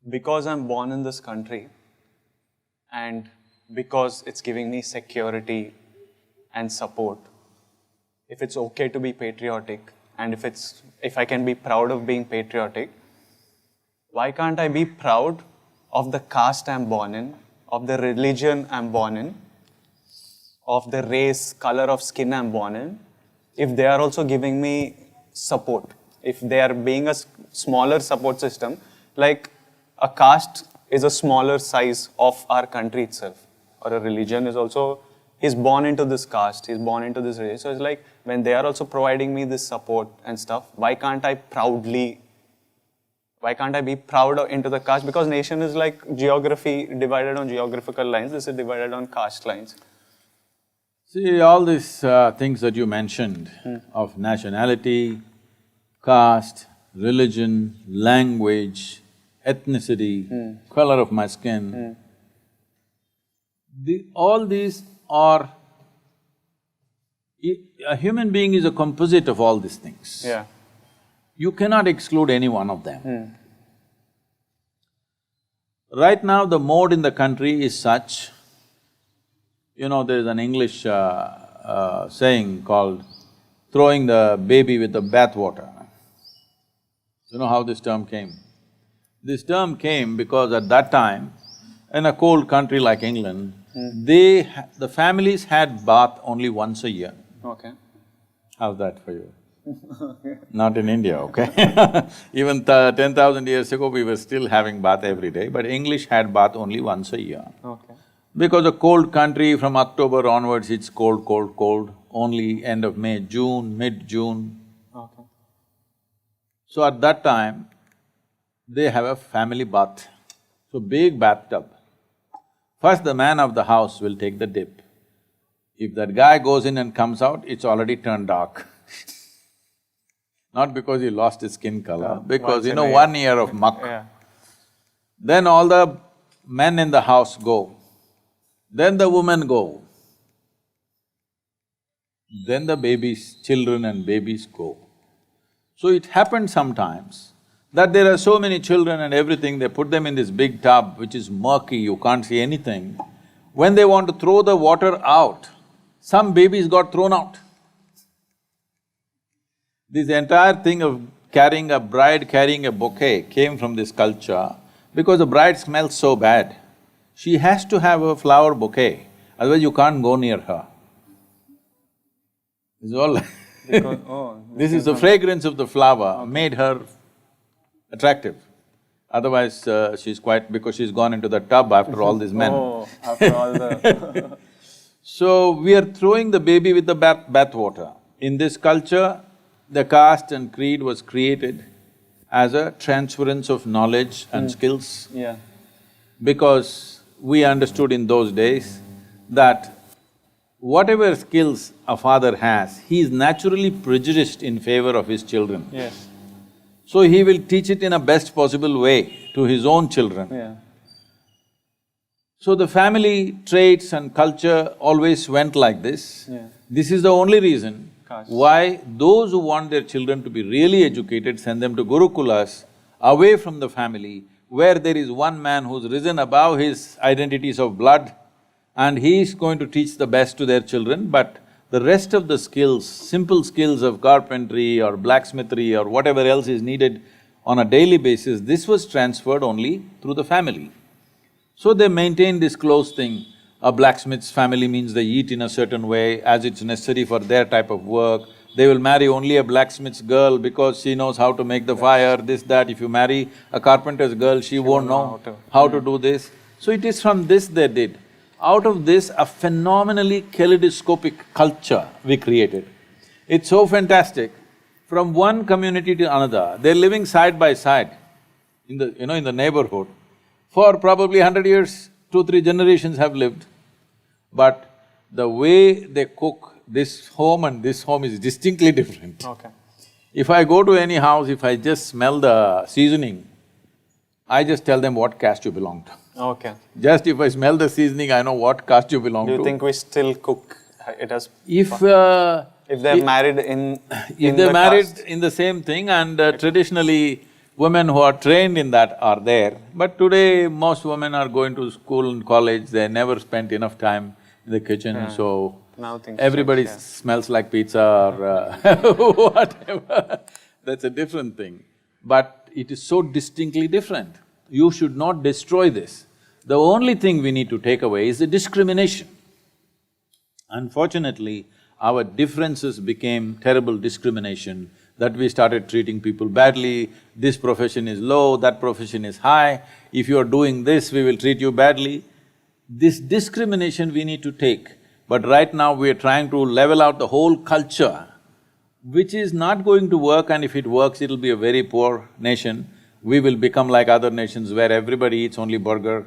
because I'm born in this country and because it's giving me security and support, if it's okay to be patriotic and if I can be proud of being patriotic, why can't I be proud of the caste I'm born in, of the religion I'm born in, of the race, color of skin I'm born in, if they are also giving me support, if they are being a smaller support system, like a caste is a smaller size of our country itself, or a religion is also, he's born into this caste, he's born into this race. So it's like, when they are also providing me this support and stuff, why can't I be proud into the caste? Because nation is like geography divided on geographical lines, this is divided on caste lines. See, all these things that you mentioned of nationality, caste, religion, language, ethnicity, color of my skin, all these are… A human being is a composite of all these things. Yeah. You cannot exclude any one of them. Right now, the mode in the country is such, There's an English saying called throwing the baby with the bathwater. You know how this term came? This term came because at that time, in a cold country like England, the families had bath only once a year. Okay. How's that for you? Not in India, okay? Even 10,000 years ago, we were still having bath every day, but English had bath only once a year. Okay. Because a cold country, from October onwards, it's cold, cold, cold, only end of May, June, mid-June. Okay. So at that time, they have a family bath, so big bathtub. First, the man of the house will take the dip. If that guy goes in and comes out, it's already turned dark. Not because he lost his skin color, because 1 year of muck. Yeah. Then all the men in the house go, then the women go, then the babies, children and babies go. So it happened sometimes that there are so many children and everything, they put them in this big tub which is murky, you can't see anything. When they want to throw the water out, some babies got thrown out. This entire thing of carrying a bride carrying a bouquet came from this culture because the bride smells so bad. She has to have a flower bouquet, otherwise you can't go near her. This is all this is the fragrance of the flower made her attractive. Otherwise, she's quite… because she's gone into the tub after all these men. Oh, after all the… So, we are throwing the baby with the bath water. In this culture, the caste and creed was created as a transference of knowledge and skills. Yeah. Because we understood in those days that whatever skills a father has, he is naturally prejudiced in favor of his children. Yes. So he will teach it in a best possible way to his own children. Yeah. So the family traits and culture always went like this. Yeah. This is the only reason Gosh. why those who want their children to be really educated send them to Gurukulas, away from the family, where there is one man who's risen above his identities of blood and he is going to teach the best to their children, but the rest of the skills, simple skills of carpentry or blacksmithery or whatever else is needed on a daily basis, this was transferred only through the family. So they maintain this close thing. A blacksmith's family means they eat in a certain way as it's necessary for their type of work. They will marry only a blacksmith's girl because she knows how to make the fire, this, that. If you marry a carpenter's girl, she won't know how to do this. So it is from this they did. Out of this, a phenomenally kaleidoscopic culture we created. It's so fantastic. From one community to another, they're living side by side in the… in the neighborhood. For probably 100 years, 2-3 generations have lived. But the way they cook this home and this home is distinctly different. Okay. If I go to any house, if I just smell the seasoning, I just tell them what caste you belong to. Okay. Just if I smell the seasoning, I know what caste you belong to. Do you think we still cook it as… If they're married in they're the married caste? in the same thing and traditionally women who are trained in that are there. But today, most women are going to school and college, they never spent enough time in the kitchen, so Now things everybody change, yeah. smells like pizza or whatever. That's a different thing. But it is so distinctly different. You should not destroy this. The only thing we need to take away is the discrimination. Unfortunately, our differences became terrible discrimination, that we started treating people badly, this profession is low, that profession is high, if you are doing this, we will treat you badly. This discrimination we need to take, but right now we are trying to level out the whole culture, which is not going to work, and if it works, it'll be a very poor nation. We will become like other nations where everybody eats only burger,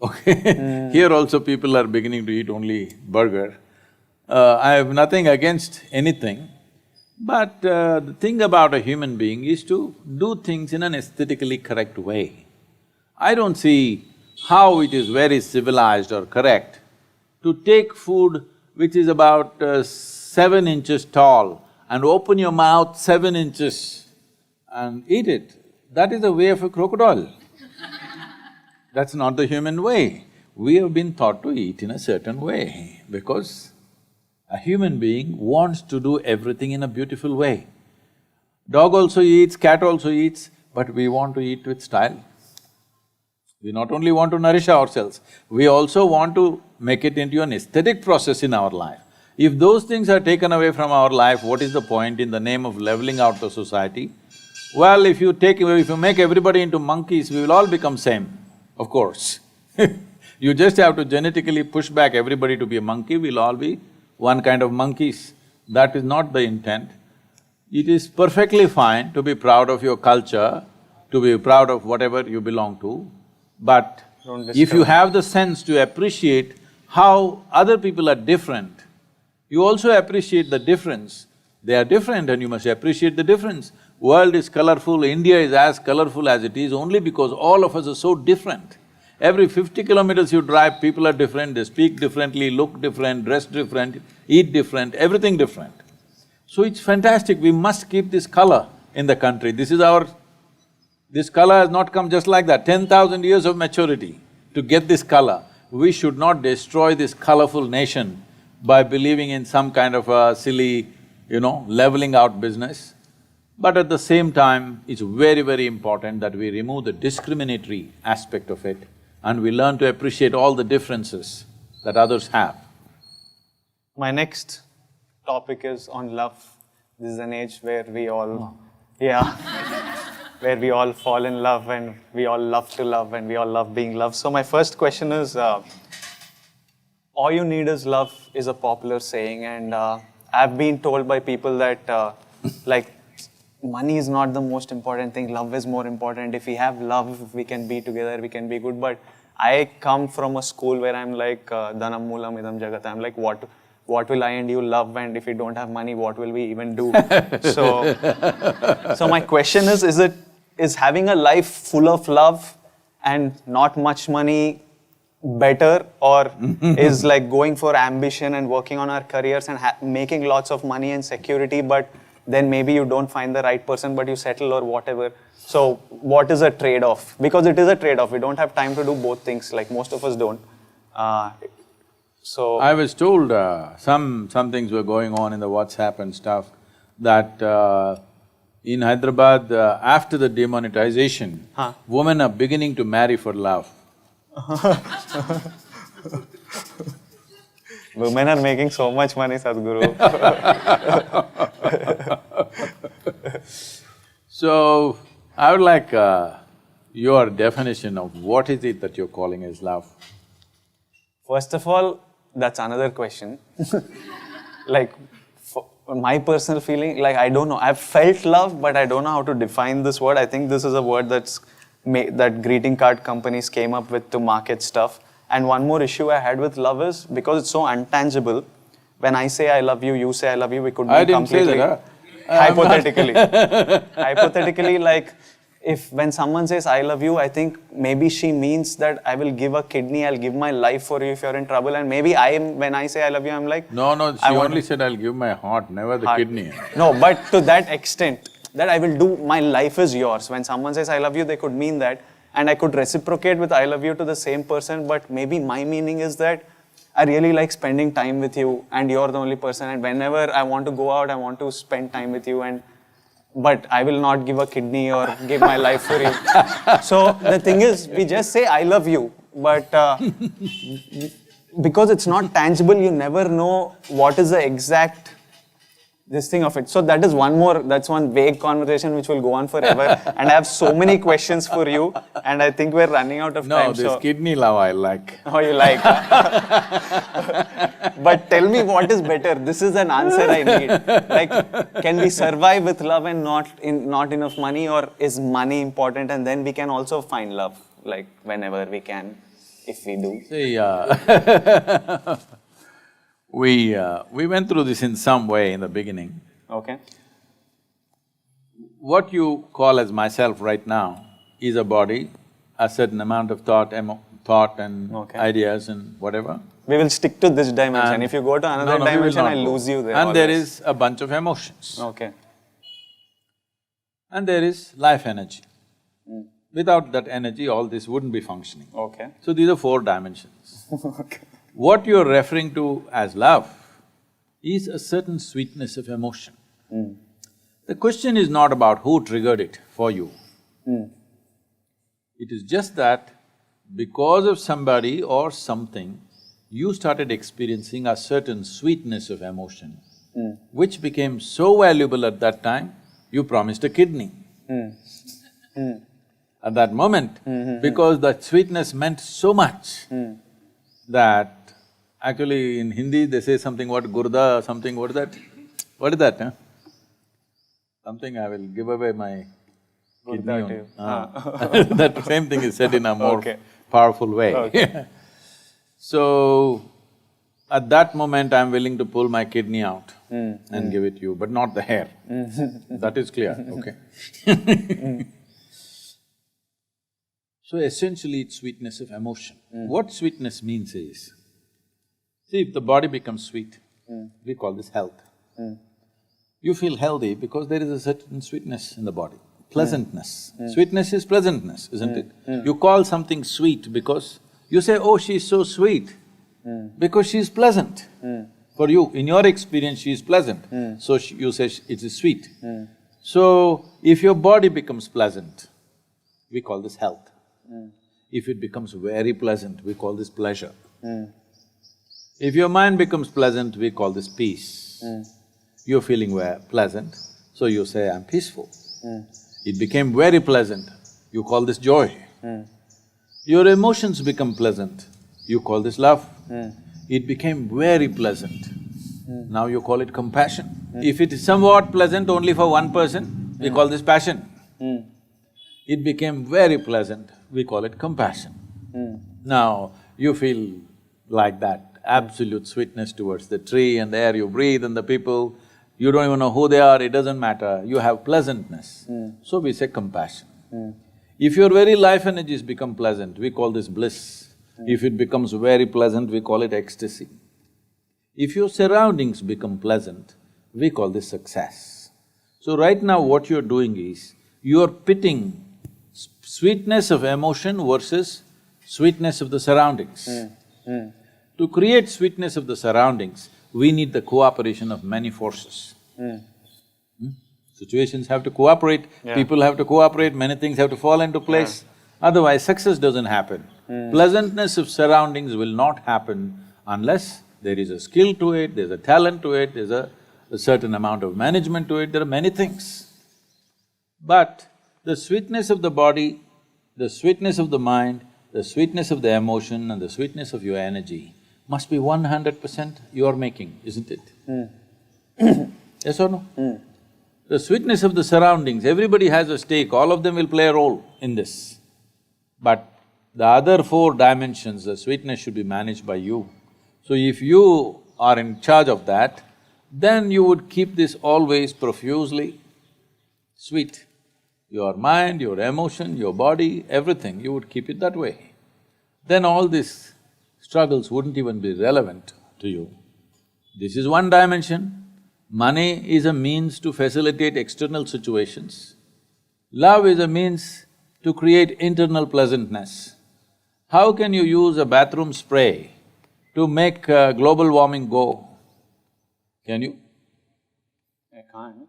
okay? Here also people are beginning to eat only burger. I have nothing against anything, but the thing about a human being is to do things in an aesthetically correct way. I don't see how it is very civilized or correct to take food which is about 7 inches tall and open your mouth 7 inches and eat it. That is the way of a crocodile. That's not the human way. We have been taught to eat in a certain way because a human being wants to do everything in a beautiful way. Dog also eats, cat also eats, but we want to eat with style. We not only want to nourish ourselves, we also want to make it into an aesthetic process in our life. If those things are taken away from our life, what is the point in the name of leveling out the society? Well, if you make everybody into monkeys, we will all become same, of course. You just have to genetically push back everybody to be a monkey, we'll all be one kind of monkeys. That is not the intent. It is perfectly fine to be proud of your culture, to be proud of whatever you belong to, but if you have the sense to appreciate how other people are different, you also appreciate the difference. They are different and you must appreciate the difference. World is colorful, India is as colorful as it is only because all of us are so different. Every 50 kilometers you drive, people are different, they speak differently, look different, dress different, eat different, everything different. So it's fantastic, we must keep this color in the country. This color has not come just like that, 10,000 years of maturity to get this color. We should not destroy this colorful nation by believing in some kind of a silly, leveling out business. But at the same time, it's very, very important that we remove the discriminatory aspect of it and we learn to appreciate all the differences that others have. My next topic is on love. This is an age where we all… where we all fall in love and we all love to love and we all love being loved. So my first question is, all you need is love is a popular saying, and I've been told by people that like, money is not the most important thing, love is more important. If we have love, we can be together, we can be good. But I come from a school where I'm like, dhanam moolam idam jagat. I'm like, what will I and you love, and if we don't have money, what will we even do? So my question is having a life full of love and not much money better, or is like going for ambition and working on our careers and making lots of money and security, but then maybe you don't find the right person but you settle or whatever. So what is a trade-off? Because it is a trade-off, we don't have time to do both things, like most of us don't. So… I was told some things were going on in the WhatsApp and stuff, that in Hyderabad, after the demonetization, women are beginning to marry for love. Women are making so much money, Sadhguru. So, I would like your definition of what is it that you're calling as love? First of all, that's another question. Like, for my personal feeling, like, I don't know. I've felt love, but I don't know how to define this word. I think this is a word that greeting card companies came up with to market stuff. And one more issue I had with love is, because it's so untangible, when I say I love you, you say I love you, we could be completely… Hypothetically. Hypothetically, like, when someone says I love you, I think maybe she means that I will give a kidney, I'll give my life for you if you're in trouble. And maybe when I say I love you, I'm like… No, she only said I'll give my heart, never the kidney. No, but to that extent, that I will do, my life is yours. When someone says I love you, they could mean that. And I could reciprocate with I love you to the same person, but maybe my meaning is that I really like spending time with you and you're the only person, and whenever I want to go out, I want to spend time with you, but I will not give a kidney or give my life for you. So the thing is, we just say I love you, but because it's not tangible, you never know what is the exact this thing of it. So that's one vague conversation which will go on forever. And I have so many questions for you, and I think we're running out of time. No, this kidney love I like. Oh, you like? But tell me what is better. This is an answer I need. Like, can we survive with love and not enough money, or is money important and then we can also find love, like whenever we can, if we do? See, we went through this in some way in the beginning. Okay. What you call as myself right now is a body, a certain amount of thought and ideas and whatever. We will stick to this dimension. If you go to another dimension, I lose you there. And always. there is a bunch of emotions. Okay. And there is life energy. Without that energy, all this wouldn't be functioning. Okay. So these are 4 dimensions. Okay. What you're referring to as love is a certain sweetness of emotion. The question is not about who triggered it for you. It is just that because of somebody or something, you started experiencing a certain sweetness of emotion, which became so valuable at that time, you promised a kidney. At that moment, because that sweetness meant so much that actually in Hindi they say something, what, gurda, something, what is that? What is that, huh? Something I will give away my kidney on. That same thing is said in a more powerful way. Okay. So, at that moment I'm willing to pull my kidney out and give it to you, but not the hair. That is clear, okay? So essentially it's sweetness of emotion. What sweetness means is, see, if the body becomes sweet, we call this health. You feel healthy because there is a certain sweetness in the body, pleasantness. Sweetness is pleasantness, isn't it? You call something sweet because you say, oh, she's so sweet, because she's pleasant. For you, in your experience, she is pleasant, so you say it is sweet. So, if your body becomes pleasant, we call this health. If it becomes very pleasant, we call this pleasure. If your mind becomes pleasant, we call this peace. You're feeling pleasant, so you say, I'm peaceful. It became very pleasant, you call this joy. Your emotions become pleasant, you call this love. It became very pleasant, now you call it compassion. If it is somewhat pleasant only for one person, we call this passion. It became very pleasant, we call it compassion. Now, you feel like that absolute sweetness towards the tree and the air you breathe and the people, you don't even know who they are, it doesn't matter, you have pleasantness. So we say compassion. If your very life energies become pleasant, we call this bliss. If it becomes very pleasant, we call it ecstasy. If your surroundings become pleasant, we call this success. So right now what you're doing is, you're pitting sweetness of emotion versus sweetness of the surroundings. To create sweetness of the surroundings, we need the cooperation of many forces. Situations have to cooperate, people have to cooperate, many things have to fall into place, otherwise success doesn't happen. Pleasantness of surroundings will not happen unless there is a skill to it, there's a talent to it, there's a certain amount of management to it, there are many things. But the sweetness of the body, the sweetness of the mind, the sweetness of the emotion and the sweetness of your energy must be 100% you're making, isn't it? Yes or no? The sweetness of the surroundings, everybody has a stake, all of them will play a role in this. But the other 4 dimensions, the sweetness should be managed by you. So if you are in charge of that, then you would keep this always profusely sweet. Your mind, your emotion, your body, everything, you would keep it that way. Then all these struggles wouldn't even be relevant to you. This is one dimension. Money is a means to facilitate external situations. Love is a means to create internal pleasantness. How can you use a bathroom spray to make global warming go? Can you? I can't.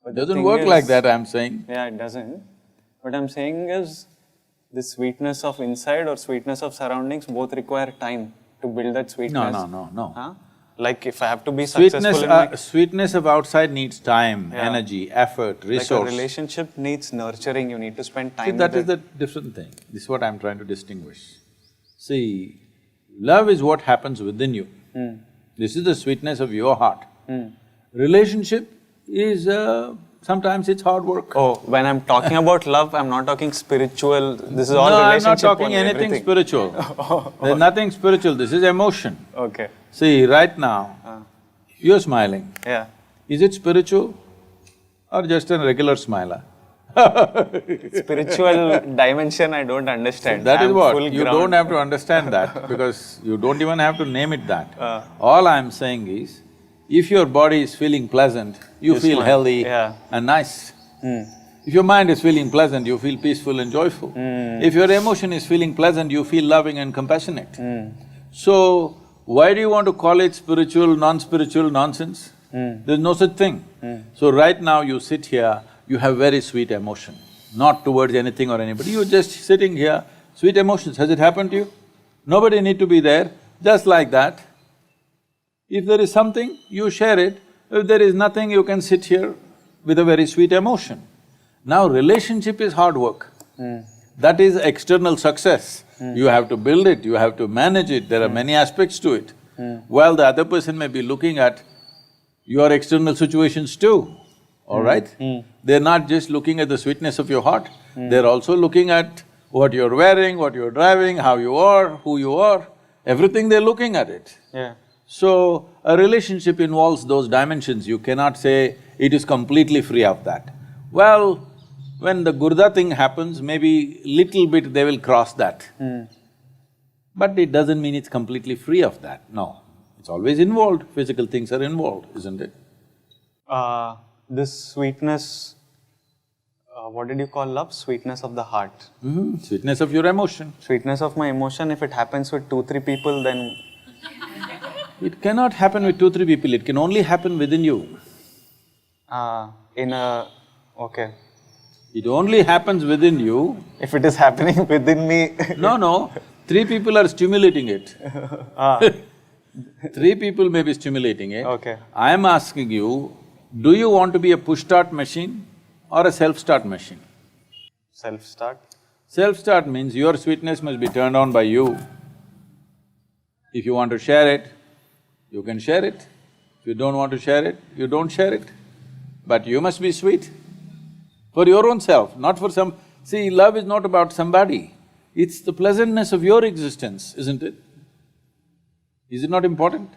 It doesn't work like that, I'm saying. Yeah, it doesn't. What I'm saying is, the sweetness of inside or sweetness of surroundings both require time to build that sweetness. No. Huh? Like if I have to be successful in my… Sweetness of outside needs time, energy, effort, resource. Like a relationship needs nurturing, you need to spend time See, that is with the different thing. This is what I'm trying to distinguish. See, love is what happens within you. This is the sweetness of your heart. Relationship is… sometimes it's hard work. Oh, when I'm talking about love, I'm not talking spiritual, this is all No, relationship. I'm not talking only, anything everything. spiritual. There's nothing spiritual, this is emotion. Okay. See, right now, you're smiling. Yeah. Is it spiritual or just a regular smiler? Spiritual dimension I don't understand. That is I'm what, full you ground. don't have to understand that because you don't even have to name it that. All I'm saying is, if your body is feeling pleasant, you feel smile. healthy Yeah. and nice. If your mind is feeling pleasant, you feel peaceful and joyful. If your emotion is feeling pleasant, you feel loving and compassionate. So, why do you want to call it spiritual, non-spiritual nonsense? There's no such thing. So right now you sit here, you have very sweet emotion, not towards anything or anybody, you're just sitting here, sweet emotions. Has it happened to you? Nobody need to be there, just like that. If there is something, you share it. If there is nothing, you can sit here with a very sweet emotion. Now relationship is hard work. That is external success. You have to build it, you have to manage it, there are many aspects to it. While the other person may be looking at your external situations too, all right? They're not just looking at the sweetness of your heart, they're also looking at what you're wearing, what you're driving, how you are, who you are, everything they're looking at it. Yeah. So, a relationship involves those dimensions, you cannot say it is completely free of that. Well, when the Gurda thing happens, maybe little bit they will cross that. But it doesn't mean it's completely free of that, no. It's always involved, physical things are involved, isn't it? This sweetness, what did you call love? Sweetness of the heart. Sweetness of your emotion. Sweetness of my emotion, if it happens with 2-3 people, then… It cannot happen with 2-3 people, it can only happen within you. Okay. It only happens within you. If it is happening within me… No, 3 people are stimulating it. 3 people may be stimulating it. Okay. I am asking you, do you want to be a push-start machine or a self-start machine? Self-start? Self-start means your sweetness must be turned on by you. If you want to share it, you can share it. If you don't want to share it, you don't share it. But you must be sweet for your own self, not for some… See, love is not about somebody, it's the pleasantness of your existence, isn't it? Is it not important?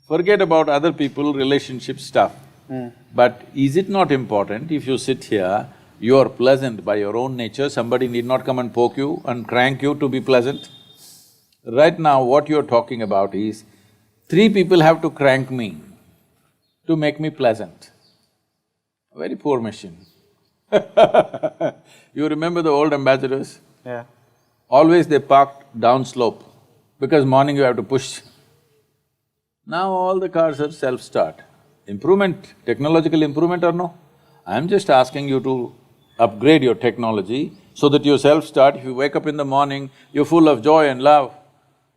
Forget about other people, relationship stuff. But is it not important if you sit here, you are pleasant by your own nature, somebody need not come and poke you and crank you to be pleasant? Right now, what you're talking about is, 3 people have to crank me to make me pleasant. A very poor machine. You remember the old ambassadors? Yeah. Always they parked downslope, because morning you have to push. Now all the cars are self-start. Improvement, technological improvement or no? I'm just asking you to upgrade your technology so that you self-start. If you wake up in the morning, you're full of joy and love.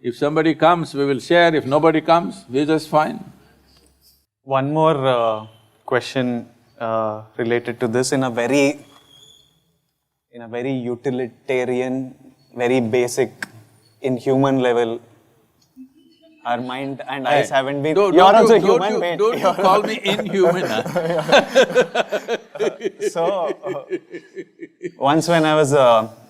If somebody comes, we will share. If nobody comes, we're just fine. One more question related to this in a very utilitarian, very basic, inhuman level. Our mind and eyes haven't been… You're also human, mate. Don't you call me inhuman, So, once when I was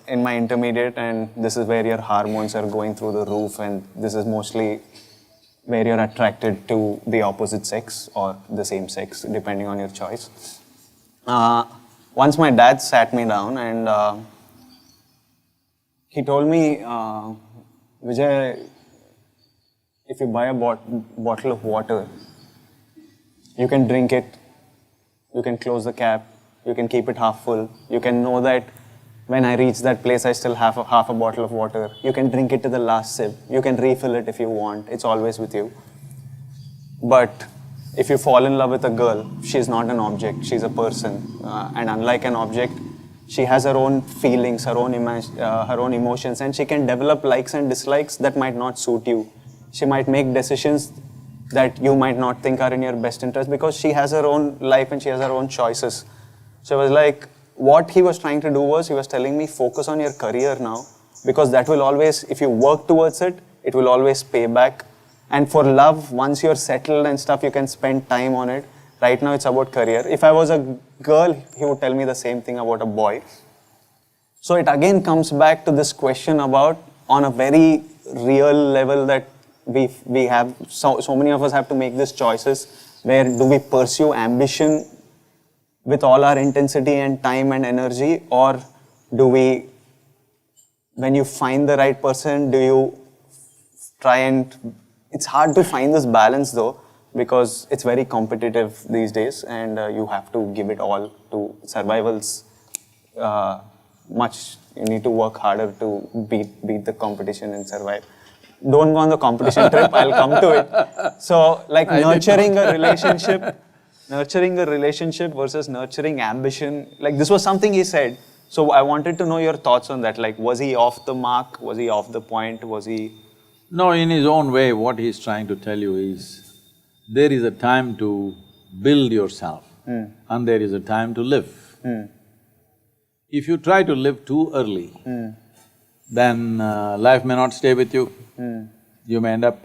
in my intermediate, and this is where your hormones are going through the roof, and this is mostly where you're attracted to the opposite sex or the same sex, depending on your choice. Once my dad sat me down and he told me, Vijay, if you buy a bottle of water, you can drink it, you can close the cap, you can keep it half full, you can know that when I reach that place I still have half a bottle of water, you can drink it to the last sip, you can refill it if you want, it's always with you. But if you fall in love with a girl, she's not an object, she's a person, and unlike an object, she has her own feelings, her own emotions, and she can develop likes and dislikes that might not suit you. She might make decisions that you might not think are in your best interest because she has her own life and she has her own choices. So I was like, what he was trying to do was, he was telling me, focus on your career now, because that will always, if you work towards it, it will always pay back. And for love, once you're settled and stuff, you can spend time on it. Right now it's about career. If I was a girl, he would tell me the same thing about a boy. So it again comes back to this question about, on a very real level, that we have, so many of us have to make these choices, where do we pursue ambition with all our intensity and time and energy, or do we, when you find the right person, do you try and… It's hard to find this balance though, because it's very competitive these days, and you have to give it all to survival's much. You need to work harder to beat the competition and survive. Don't go on the competition trip, I'll come to it. So, like nurturing a relationship versus nurturing ambition, like this was something he said. So I wanted to know your thoughts on that. Like, was he off the mark? Was he off the point? Was he… No, in his own way, what he's trying to tell you is, there is a time to build yourself and there is a time to live. If you try to live too early, then life may not stay with you. You may end up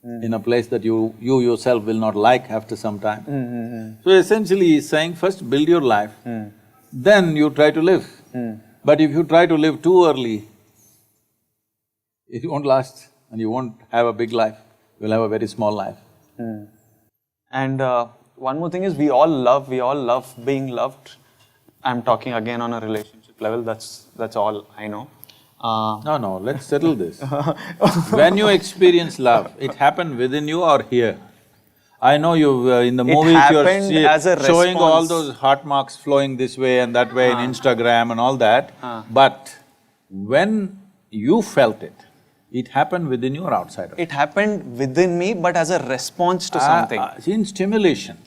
in a place that you yourself will not like after some time. So essentially he's saying, first build your life, then you try to live. But if you try to live too early, it won't last and you won't have a big life, you'll have a very small life. And one more thing is, we all love being loved. I'm talking again on a relationship level, that's all I know. No, let's settle this. When you experience love, it happened within you or here? I know you in the movies you're showing all those heart marks flowing this way and that way in Instagram and all that, but when you felt it, it happened within you or outside of you? It happened within me, but as a response to something. In stimulation.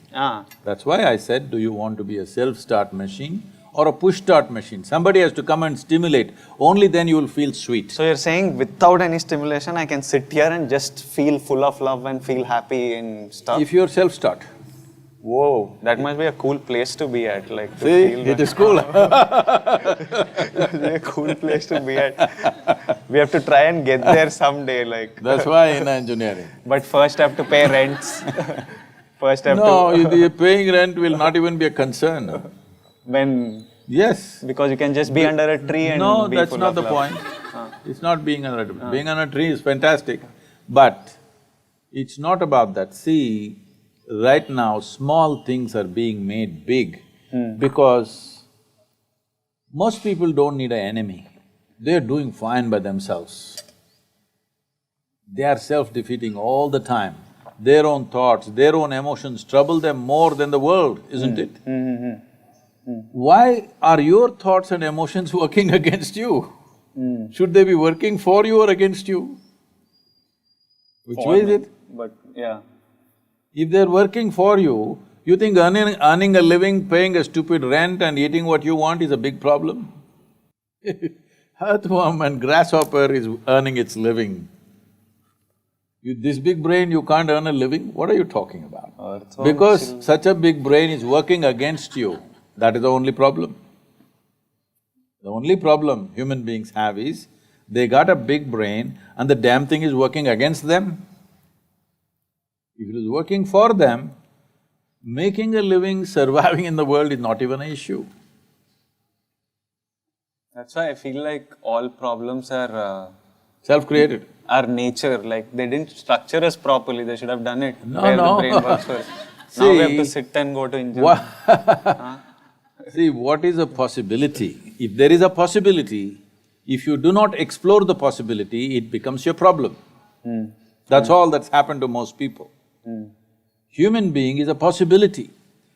That's why I said, do you want to be a self-start machine or a push-start machine? Somebody has to come and stimulate, only then you will feel sweet. So you're saying without any stimulation, I can sit here and just feel full of love and feel happy and stuff? If you're self-start. Whoa, that must be a cool place to be at, like to See, feel it is cool. a cool place to be at. We have to try and get there someday, like. That's why in engineering. But first have to pay rents. First have No, the paying rent will not even be a concern. When… Yes. Because you can just be under a tree and No, be that's full not of the love. point. It's not being under a tree. Being under a tree is fantastic, but it's not about that. See, right now, small things are being made big because most people don't need an enemy. They're doing fine by themselves. They are self-defeating all the time. Their own thoughts, their own emotions trouble them more than the world, isn't it? Why are your thoughts and emotions working against you? Should they be working for you or against you? Which way is it? But yeah. If they're working for you, you think earning a living, paying a stupid rent and eating what you want is a big problem? Earthworm and grasshopper is earning its living. This big brain, you can't earn a living? What are you talking about? Because such a big brain is working against you, that is the only problem. The only problem human beings have is, they got a big brain and the damn thing is working against them. If it is working for them, making a living, surviving in the world is not even an issue. That's why I feel like all problems are… Self-created. Our nature, like they didn't structure us properly, they should have done it No, where no. the brain works first. Now we have to sit and go to engine. See, what is a possibility? If there is a possibility, if you do not explore the possibility, it becomes your problem. That's all that's happened to most people. Human being is a possibility.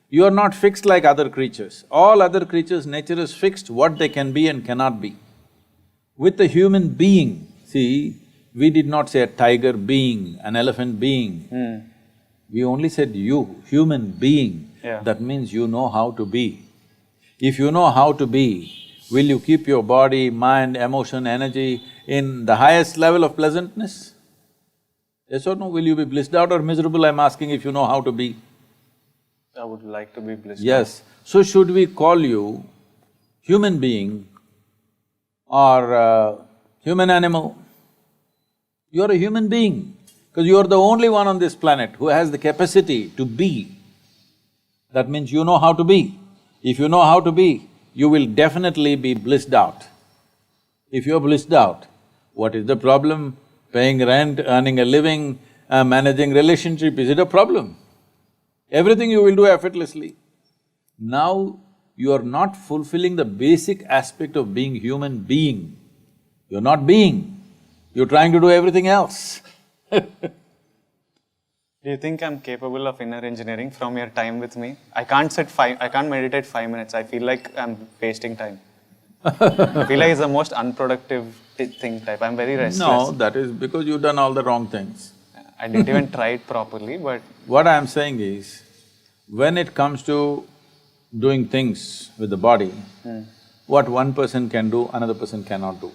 You are not fixed like other creatures. All other creatures, nature is fixed what they can be and cannot be. With the human being, see, we did not say a tiger being, an elephant being. We only said you, human being. Yeah. That means you know how to be. If you know how to be, will you keep your body, mind, emotion, energy in the highest level of pleasantness? Yes or no? Will you be blissed out or miserable? I'm asking if you know how to be. I would like to be blissed. Yes. So should we call you human being or human animal? You're a human being, because you're the only one on this planet who has the capacity to be. That means you know how to be. If you know how to be, you will definitely be blissed out. If you're blissed out, what is the problem? Paying rent, earning a living, managing relationship, is it a problem? Everything you will do effortlessly. Now, you are not fulfilling the basic aspect of being human being. You're not being, you're trying to do everything else. Do you think I'm capable of inner engineering from your time with me? I can't meditate 5 minutes. I feel like I'm wasting time. I feel like it's the most unproductive thing type. I'm very restless. No, that is because you've done all the wrong things. I didn't even try it properly, but… What I'm saying is, when it comes to doing things with the body, what one person can do, another person cannot do.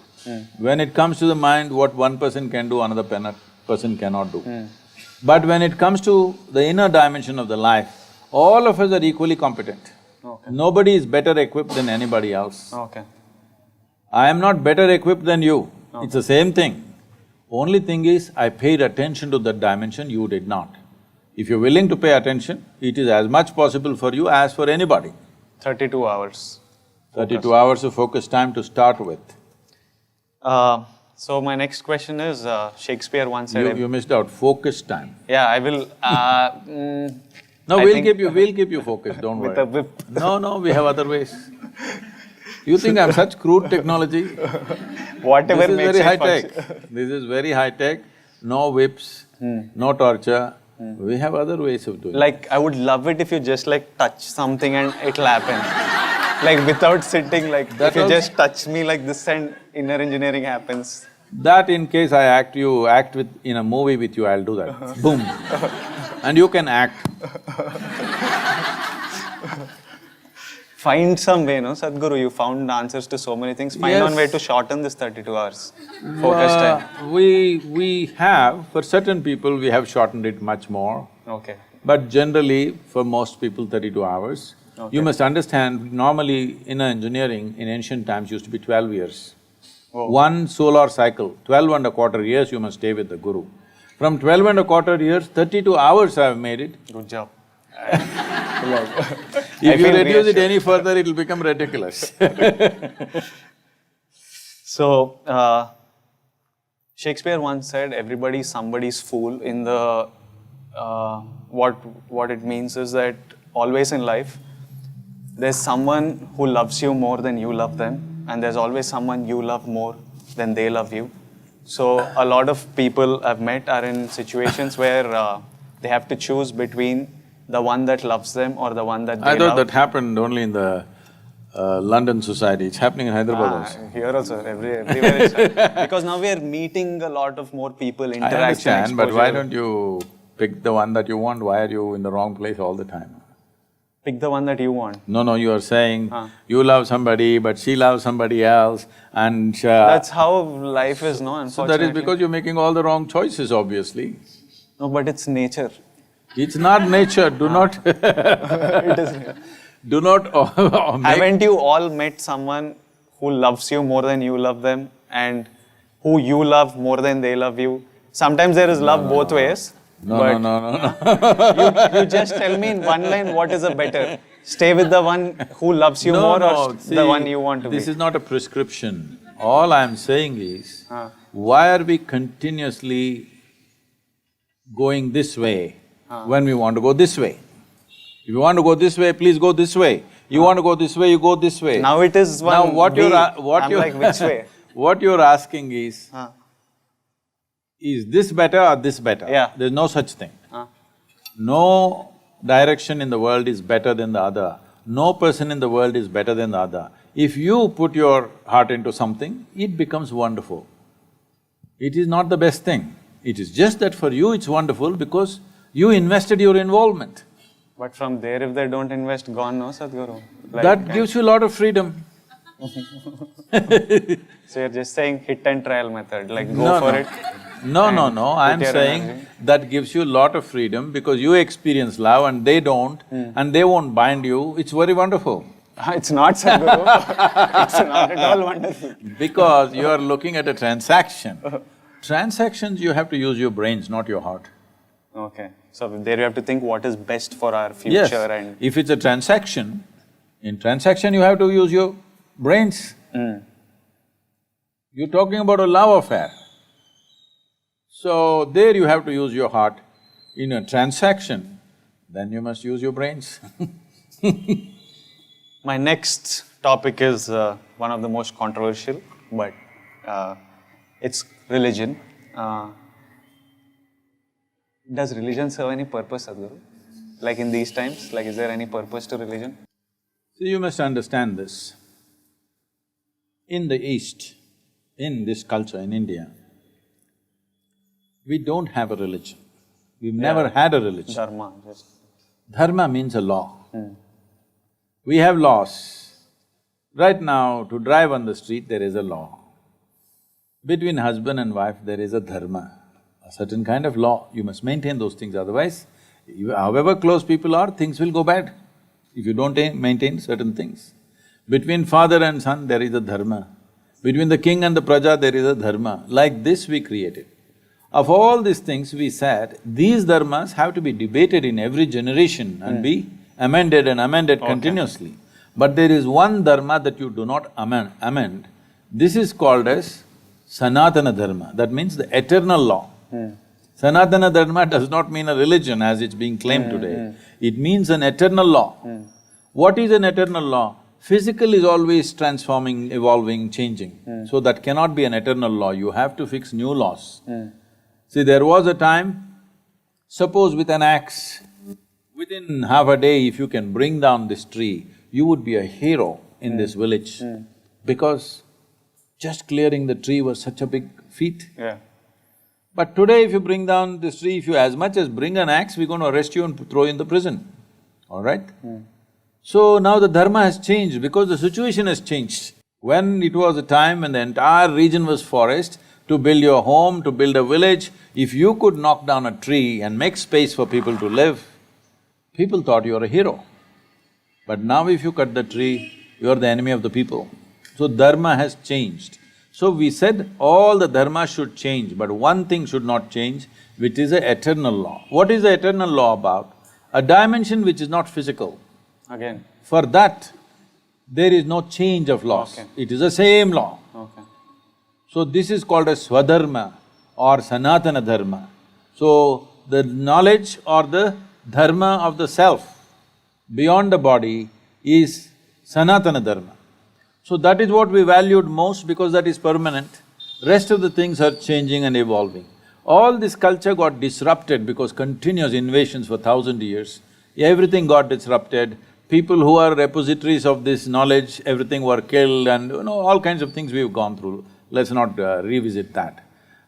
When it comes to the mind, what one person can do, another person cannot do. But when it comes to the inner dimension of the life, all of us are equally competent. Okay. Nobody is better equipped than anybody else. Okay. I am not better equipped than you, it's the same thing. Only thing is, I paid attention to that dimension, you did not. If you're willing to pay attention, it is as much possible for you as for anybody. 32 hours. 32 hours of focus time to start with. So my next question is, Shakespeare once said… You missed out, focus time. Yeah, I will… No, I we'll think- keep you focused, don't worry. With a whip. No, we have other ways. You think I'm such crude technology? Whatever This is makes very it high function. tech. This is very high tech, no whips, no torture. We have other ways of doing it. Like, I would love it if you just like touch something and it'll happen. Like without sitting, like That if you also- just touch me like this and inner engineering happens. That in case I act in a movie with you, I'll do that. Boom. And you can act. Find some way, no, Sadhguru, you found answers to so many things. Find Yes. one way to shorten this 32 hours. Focus time. We have, for certain people, we have shortened it much more. Okay. But generally, for most people, 32 hours. Okay. You must understand, normally in engineering, in ancient times, used to be 12 years. Oh. One solar cycle, 12 and a quarter years you must stay with the Guru. From 12 and a quarter years, 32 hours I have made it. Good job. If I you feel reduce it reassured. any further, it'll become ridiculous. So, Shakespeare once said, everybody's somebody's fool. In the… what it means is that always in life, there's someone who loves you more than you love them, and there's always someone you love more than they love you. So, a lot of people I've met are in situations where they have to choose between the one that loves them or the one that they I thought love. that happened only in the London society, it's happening in Hyderabad also. Here also, everywhere it's happening. Because now we are meeting a lot of more people, I interaction, understand, but why exposure. don't you pick the one that you want? Why are you in the wrong place all the time? Pick the one that you want. No, you are saying you love somebody, but she loves somebody else, and That's how life is, no, so unfortunately. that is because you're making all the wrong choices, obviously. No, but it's nature. It's not nature, do not It is. do not make… Haven't you all met someone who loves you more than you love them and who you love more than they love you? Sometimes there is love both ways. No. You just tell me in one line what is a better. Stay with the one who loves you more or see, the one you want to this be. is not a prescription. All I'm saying is, why are we continuously going this way when we want to go this way? If you want to go this way, please go this way. You want to go this way, you go this way. Now it is one Now what B. you're… I'm like, which way? What you're asking is this better or this better? Yeah. There's no such thing. No direction in the world is better than the other. No person in the world is better than the other. If you put your heart into something, it becomes wonderful. It is not the best thing. It is just that for you it's wonderful because you invested your involvement. But from there, if they don't invest, gone, no, Sadhguru? Like, That gives you a lot of freedom. So you're just saying hit and trial method, like go for it. No, I'm your saying energy. that gives you a lot of freedom because you experience love and they don't, and they won't bind you, it's very wonderful. It's not, Sadhguru. It's not at all wonderful. Because you are looking at a transaction. Transactions, you have to use your brains, not your heart. Okay. So there you have to think what is best for our future Yes, and… if it's a transaction, in transaction you have to use your brains. You're talking about a love affair. So there you have to use your heart. In a transaction, then you must use your brains. My next topic is one of the most controversial, but it's religion. Does religion serve any purpose, Sadhguru? Like in these times, like is there any purpose to religion? So you must understand this. In the East, in this culture, in India, we don't have a religion. We've never had a religion. Dharma, just… Dharma means a law. We have laws. Right now, to drive on the street, there is a law. Between husband and wife, there is a dharma, a certain kind of law. You must maintain those things, otherwise, however close people are, things will go bad if you don't maintain certain things. Between father and son, there is a dharma. Between the king and the praja, there is a dharma. Like this we created. Of all these things, we said, these dharmas have to be debated in every generation and be amended and amended continuously. But there is one dharma that you do not amend. This is called as Sanatana Dharma, that means the eternal law. Sanatana Dharma does not mean a religion as it's being claimed today. It means an eternal law. What is an eternal law? Physical is always transforming, evolving, changing. So that cannot be an eternal law, you have to fix new laws. See, there was a time, suppose with an axe, within half a day if you can bring down this tree, you would be a hero in this village. Because just clearing the tree was such a big feat. Yeah. But today if you bring down this tree, if you as much as bring an axe, we're going to arrest you and throw you in the prison, all right? So now the dharma has changed because the situation has changed. When it was a time when the entire region was forest, to build your home, to build a village, if you could knock down a tree and make space for people to live, people thought you're a hero. But now if you cut the tree, you're the enemy of the people. So dharma has changed. So we said all the dharma should change, but one thing should not change, which is the eternal law. What is the eternal law about? A dimension which is not physical. Again. For that, there is no change of laws. It is the same law. So this is called as Swadharma or Sanatana Dharma. So the knowledge or the dharma of the self beyond the body is Sanatana Dharma. So that is what we valued most because that is permanent. Rest of the things are changing and evolving. All this culture got disrupted because continuous invasions for 1,000 years. Everything got disrupted. People who are repositories of this knowledge, everything were killed and all kinds of things we've gone through. Let's not revisit that.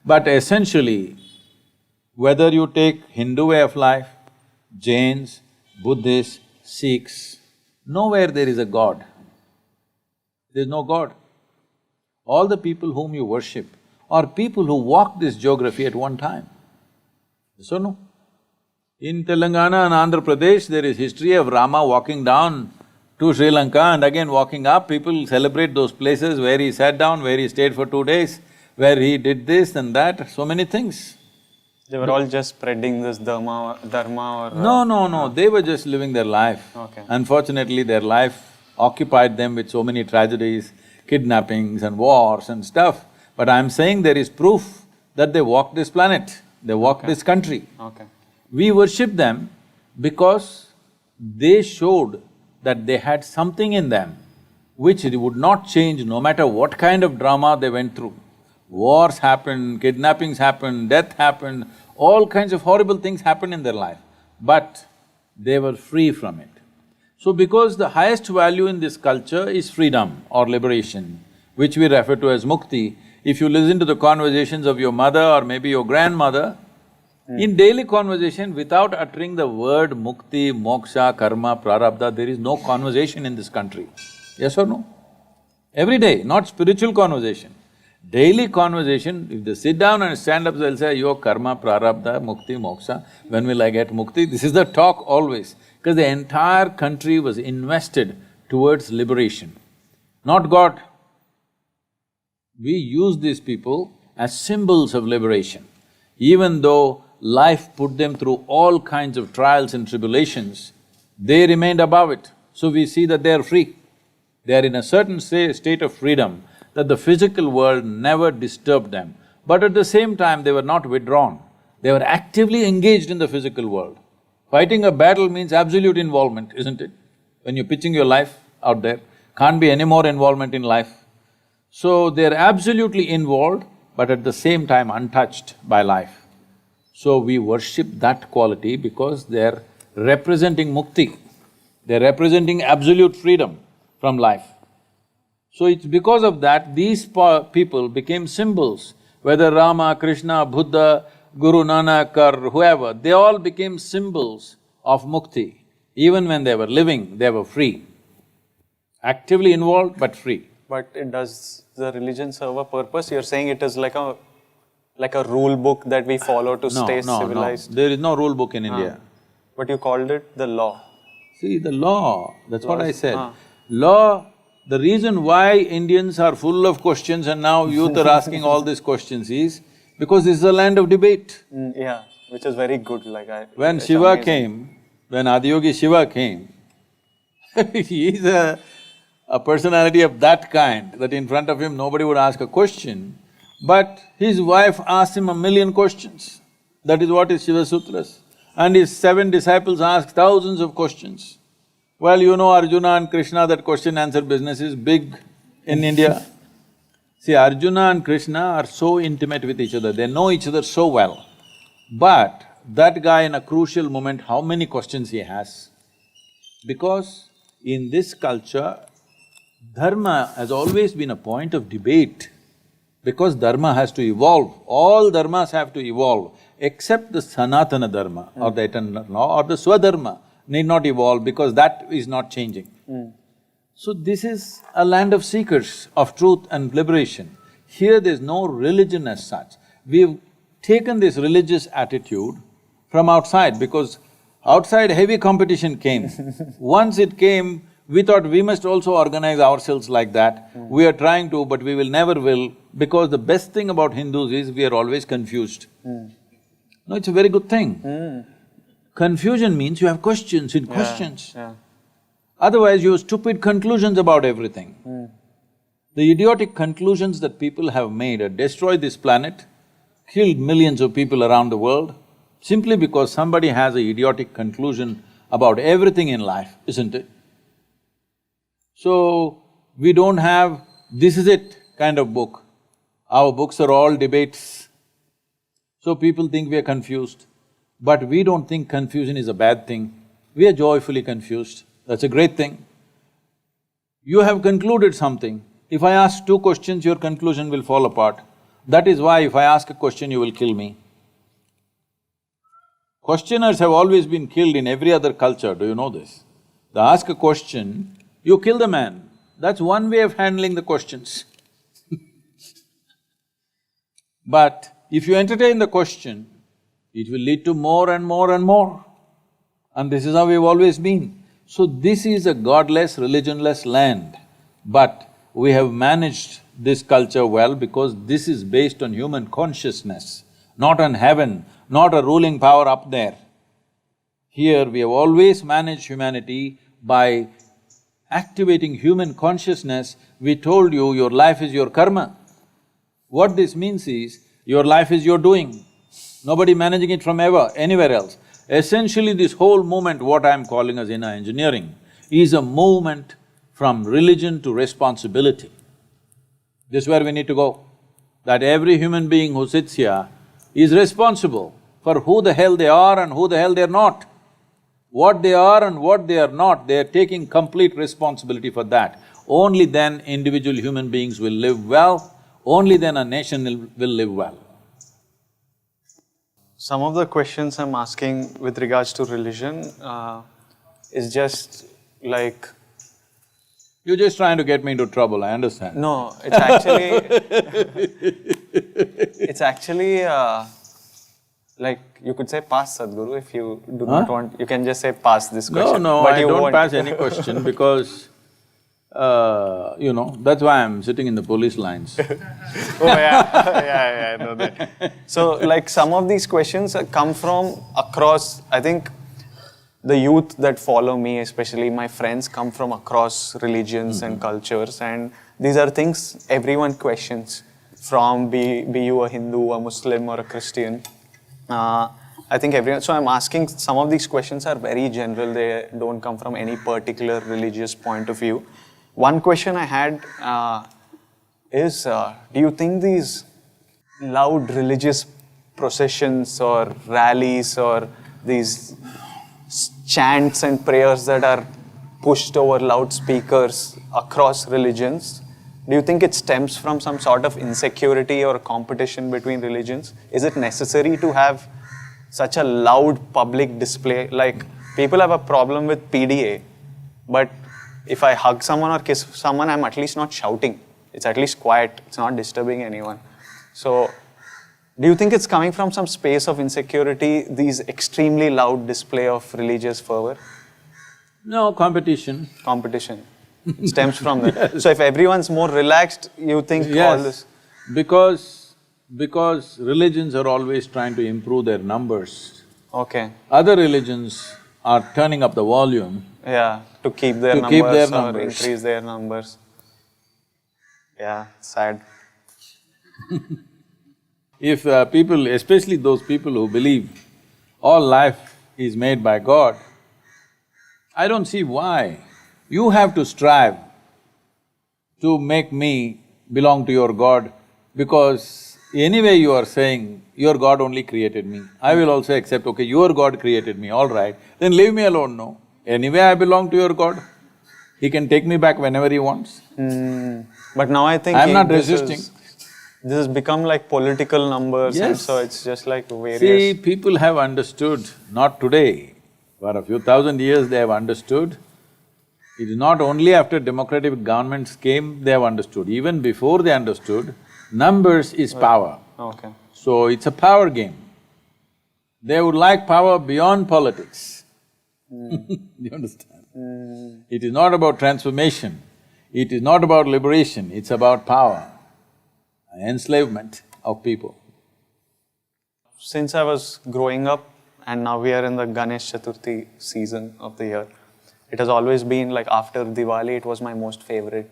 But essentially, whether you take Hindu way of life, Jains, Buddhists, Sikhs, nowhere there is a God. There's no God. All the people whom you worship are people who walked this geography at one time. Yes or no? In Telangana and Andhra Pradesh, there is history of Rama walking down to Sri Lanka and again walking up. People celebrate those places where he sat down, where he stayed for 2 days, where he did this and that, so many things. They were all just spreading this dharma or… No, they were just living their life. Unfortunately, their life occupied them with so many tragedies, kidnappings and wars and stuff. But I'm saying there is proof that they walked this planet, they walked this country. We worship them because they showed that they had something in them which would not change no matter what kind of drama they went through. Wars happened, kidnappings happened, death happened, all kinds of horrible things happened in their life, but they were free from it. So because the highest value in this culture is freedom or liberation, which we refer to as mukti, if you listen to the conversations of your mother or maybe your grandmother, in daily conversation, without uttering the word mukti, moksha, karma, prarabdha, there is no conversation in this country. Yes or no? Every day, not spiritual conversation. Daily conversation, if they sit down and stand up, they'll say, yo, karma, prarabdha, mukti, moksha, when will I get mukti? This is the talk always, because the entire country was invested towards liberation, not God. We use these people as symbols of liberation. Even though life put them through all kinds of trials and tribulations, they remained above it. So we see that they are free. They are in a certain state of freedom that the physical world never disturbed them. But at the same time, they were not withdrawn. They were actively engaged in the physical world. Fighting a battle means absolute involvement, isn't it? When you're pitching your life out there, can't be any more involvement in life. So they're absolutely involved, but at the same time untouched by life. So we worship that quality because they're representing mukti, they're representing absolute freedom from life. So it's because of that these people became symbols, whether Rama, Krishna, Buddha, Guru Nanak or whoever, they all became symbols of mukti. Even when they were living, they were free. Actively involved but free. But does the religion serve a purpose? You're saying it is like a rule book that we follow to stay civilized? No, there is no rule book in India. But you called it the law. See, the law, that's what I said. Law, the reason why Indians are full of questions and now youth are asking all these questions is because this is a land of debate. Yeah, which is very good, When Shiva came, when Adiyogi Shiva came, he is a personality of that kind, that in front of him nobody would ask a question, but his wife asked him 1,000,000 questions. That is what is Shiva Sutras. And his 7 disciples asked thousands of questions. Well, you know Arjuna and Krishna, that question-answer business is big in India. See, Arjuna and Krishna are so intimate with each other, they know each other so well. But that guy in a crucial moment, how many questions he has? Because in this culture, dharma has always been a point of debate. Because dharma has to evolve, all dharmas have to evolve, except the Sanatana dharma or the eternal law or the Swadharma need not evolve because that is not changing. So this is a land of seekers of truth and liberation. Here there's no religion as such. We've taken this religious attitude from outside because outside heavy competition came. Once it came, we thought we must also organize ourselves like that. We are trying to, but we will never will, because the best thing about Hindus is we are always confused. No, it's a very good thing. Confusion means you have questions in questions. Otherwise, you have stupid conclusions about everything. The idiotic conclusions that people have made have destroyed this planet, killed millions of people around the world, simply because somebody has an idiotic conclusion about everything in life, isn't it? So, we don't have this is it kind of book. Our books are all debates. So people think we are confused, but we don't think confusion is a bad thing. We are joyfully confused, that's a great thing. You have concluded something. If I ask 2 questions, your conclusion will fall apart. That is why if I ask a question, you will kill me. Questioners have always been killed in every other culture, do you know this? They ask a question, you kill the man. That's one way of handling the questions. But if you entertain the question, it will lead to more and more and more. And this is how we've always been. So this is a godless, religionless land. But we have managed this culture well because this is based on human consciousness, not on heaven, not a ruling power up there. Here we have always managed humanity by activating human consciousness. We told you your life is your karma. What this means is, your life is your doing, nobody managing it from anywhere else. Essentially this whole movement, what I'm calling as inner engineering, is a movement from religion to responsibility. This is where we need to go. That every human being who sits here is responsible for who the hell they are and who the hell they're not. What they are and what they are not, they are taking complete responsibility for that. Only then individual human beings will live well, only then a nation will live well. Some of the questions I'm asking with regards to religion is just like… You're just trying to get me into trouble, I understand. No, it's actually… it's actually like you could say pass Sadhguru if you do not want… You can just say pass this question. No, but I don't pass any question because that's why I'm sitting in the police lines. Oh yeah, I know that. So like some of these questions come from across… I think the youth that follow me, especially my friends, come from across religions and cultures, and these are things everyone questions, from be you a Hindu, a Muslim or a Christian. I think everyone… So I'm asking, some of these questions are very general, they don't come from any particular religious point of view. One question I had is, do you think these loud religious processions or rallies or these chants and prayers that are pushed over loudspeakers across religions, do you think it stems from some sort of insecurity or competition between religions? Is it necessary to have such a loud public display? Like, people have a problem with PDA, but if I hug someone or kiss someone, I'm at least not shouting. It's at least quiet. It's not disturbing anyone. So, do you think it's coming from some space of insecurity, these extremely loud display of religious fervor? No, competition. Competition. It stems from that. Yes. So if everyone's more relaxed, you think all this... Because religions are always trying to improve their numbers. Okay. Other religions are turning up the volume. Yeah, to keep their numbers or increase their numbers. Yeah, sad. If people, especially those people who believe all life is made by God, I don't see why you have to strive to make me belong to your God, because anyway you are saying your God only created me. I will also accept, okay, your God created me, all right, then leave me alone, no. Anyway I belong to your God. He can take me back whenever he wants. But now I think… I'm not resisting. This has become like political numbers, yes. And so it's just like various… See, people have understood, not today, for a few thousand years they have understood. It is not only after democratic governments came they have understood, even before they understood, numbers is power. Okay. So it's a power game. They would like power beyond politics. Do you understand? It is not about transformation, it is not about liberation, it's about power, enslavement of people. Since I was growing up, and now we are in the Ganesh Chaturthi season of the year, it has always been like after Diwali, it was my most favorite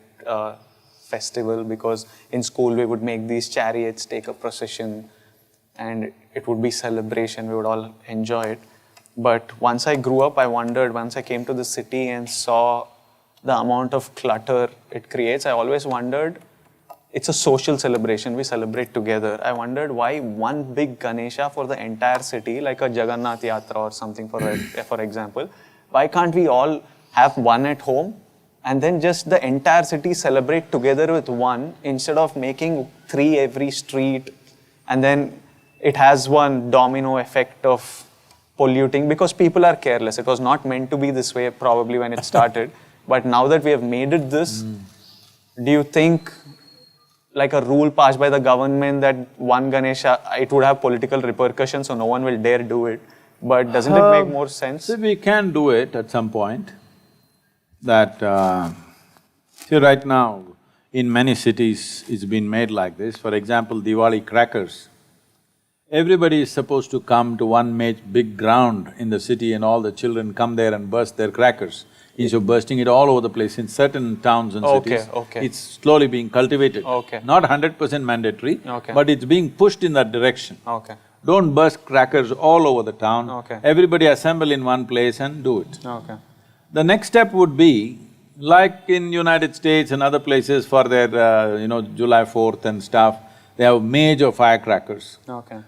festival, because in school we would make these chariots, take a procession, and it would be celebration, we would all enjoy it. But once I grew up, I wondered, once I came to the city and saw the amount of clutter it creates, I always wondered, it's a social celebration, we celebrate together. I wondered why one big Ganesha for the entire city, like a Jagannath Yatra or something for example, why can't we all have one at home and then just the entire city celebrate together with one, instead of making 3 every street, and then it has one domino effect of polluting, because people are careless. It was not meant to be this way probably when it started, but now that we have made it this, do you think like a rule passed by the government that one Ganesha, it would have political repercussions, so no one will dare do it, but doesn't it make more sense? So we can do it at some point. That… see, right now, in many cities, it's been made like this. For example, Diwali crackers. Everybody is supposed to come to one big ground in the city, and all the children come there and burst their crackers. Instead of bursting it all over the place in certain towns and cities, it's slowly being cultivated. Not 100% mandatory, but it's being pushed in that direction. Don't burst crackers all over the town. Everybody assemble in one place and do it. The next step would be, like in United States and other places for their July 4th and stuff, they have major firecrackers.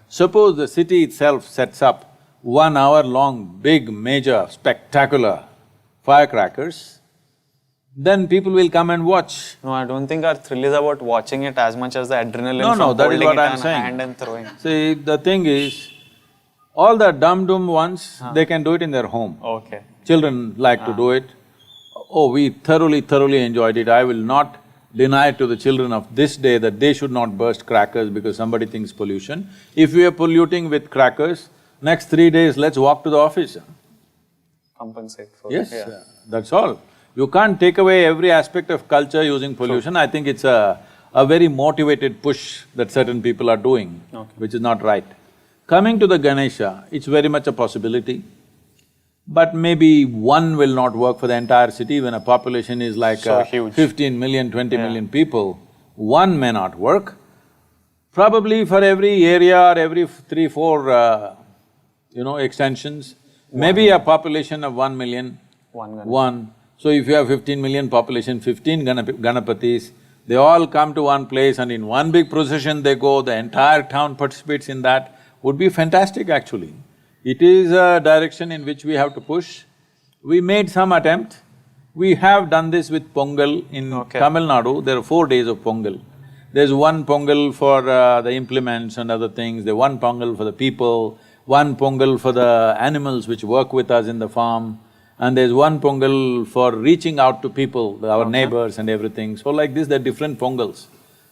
Suppose the city itself sets up 1 hour long, big, major, spectacular firecrackers, then people will come and watch. No, I don't think our thrill is about watching it as much as the adrenaline No, from that is holding what it I'm in saying. hand and throwing. See, the thing is, all the dum-dum ones, they can do it in their home. Children like to do it. Oh, we thoroughly enjoyed it. I will not deny to the children of this day that they should not burst crackers because somebody thinks pollution. If we are polluting with crackers, next 3 days, let's walk to the office. Compensate for it. Yes, that's all. You can't take away every aspect of culture using pollution. I think it's a very motivated push that certain people are doing, which is not right. Coming to the Ganesha, it's very much a possibility, but maybe one will not work for the entire city. When a population is like huge. 15 million, 20 million people, one may not work. Probably for every area or every 3-4 extensions, maybe a population of 1 million, one. So if you have 15 million population, 15 Ganapatis, they all come to one place and in one big procession they go, the entire town participates in that. would be fantastic actually. It is a direction in which we have to push. We made some attempt. We have done this with Pongal in Tamil Nadu. There are 4 days of Pongal. There's one Pongal for the implements and other things, there's one Pongal for the people, one Pongal for the animals which work with us in the farm, and there's one Pongal for reaching out to people, our neighbors and everything. So like this, there are different Pongals.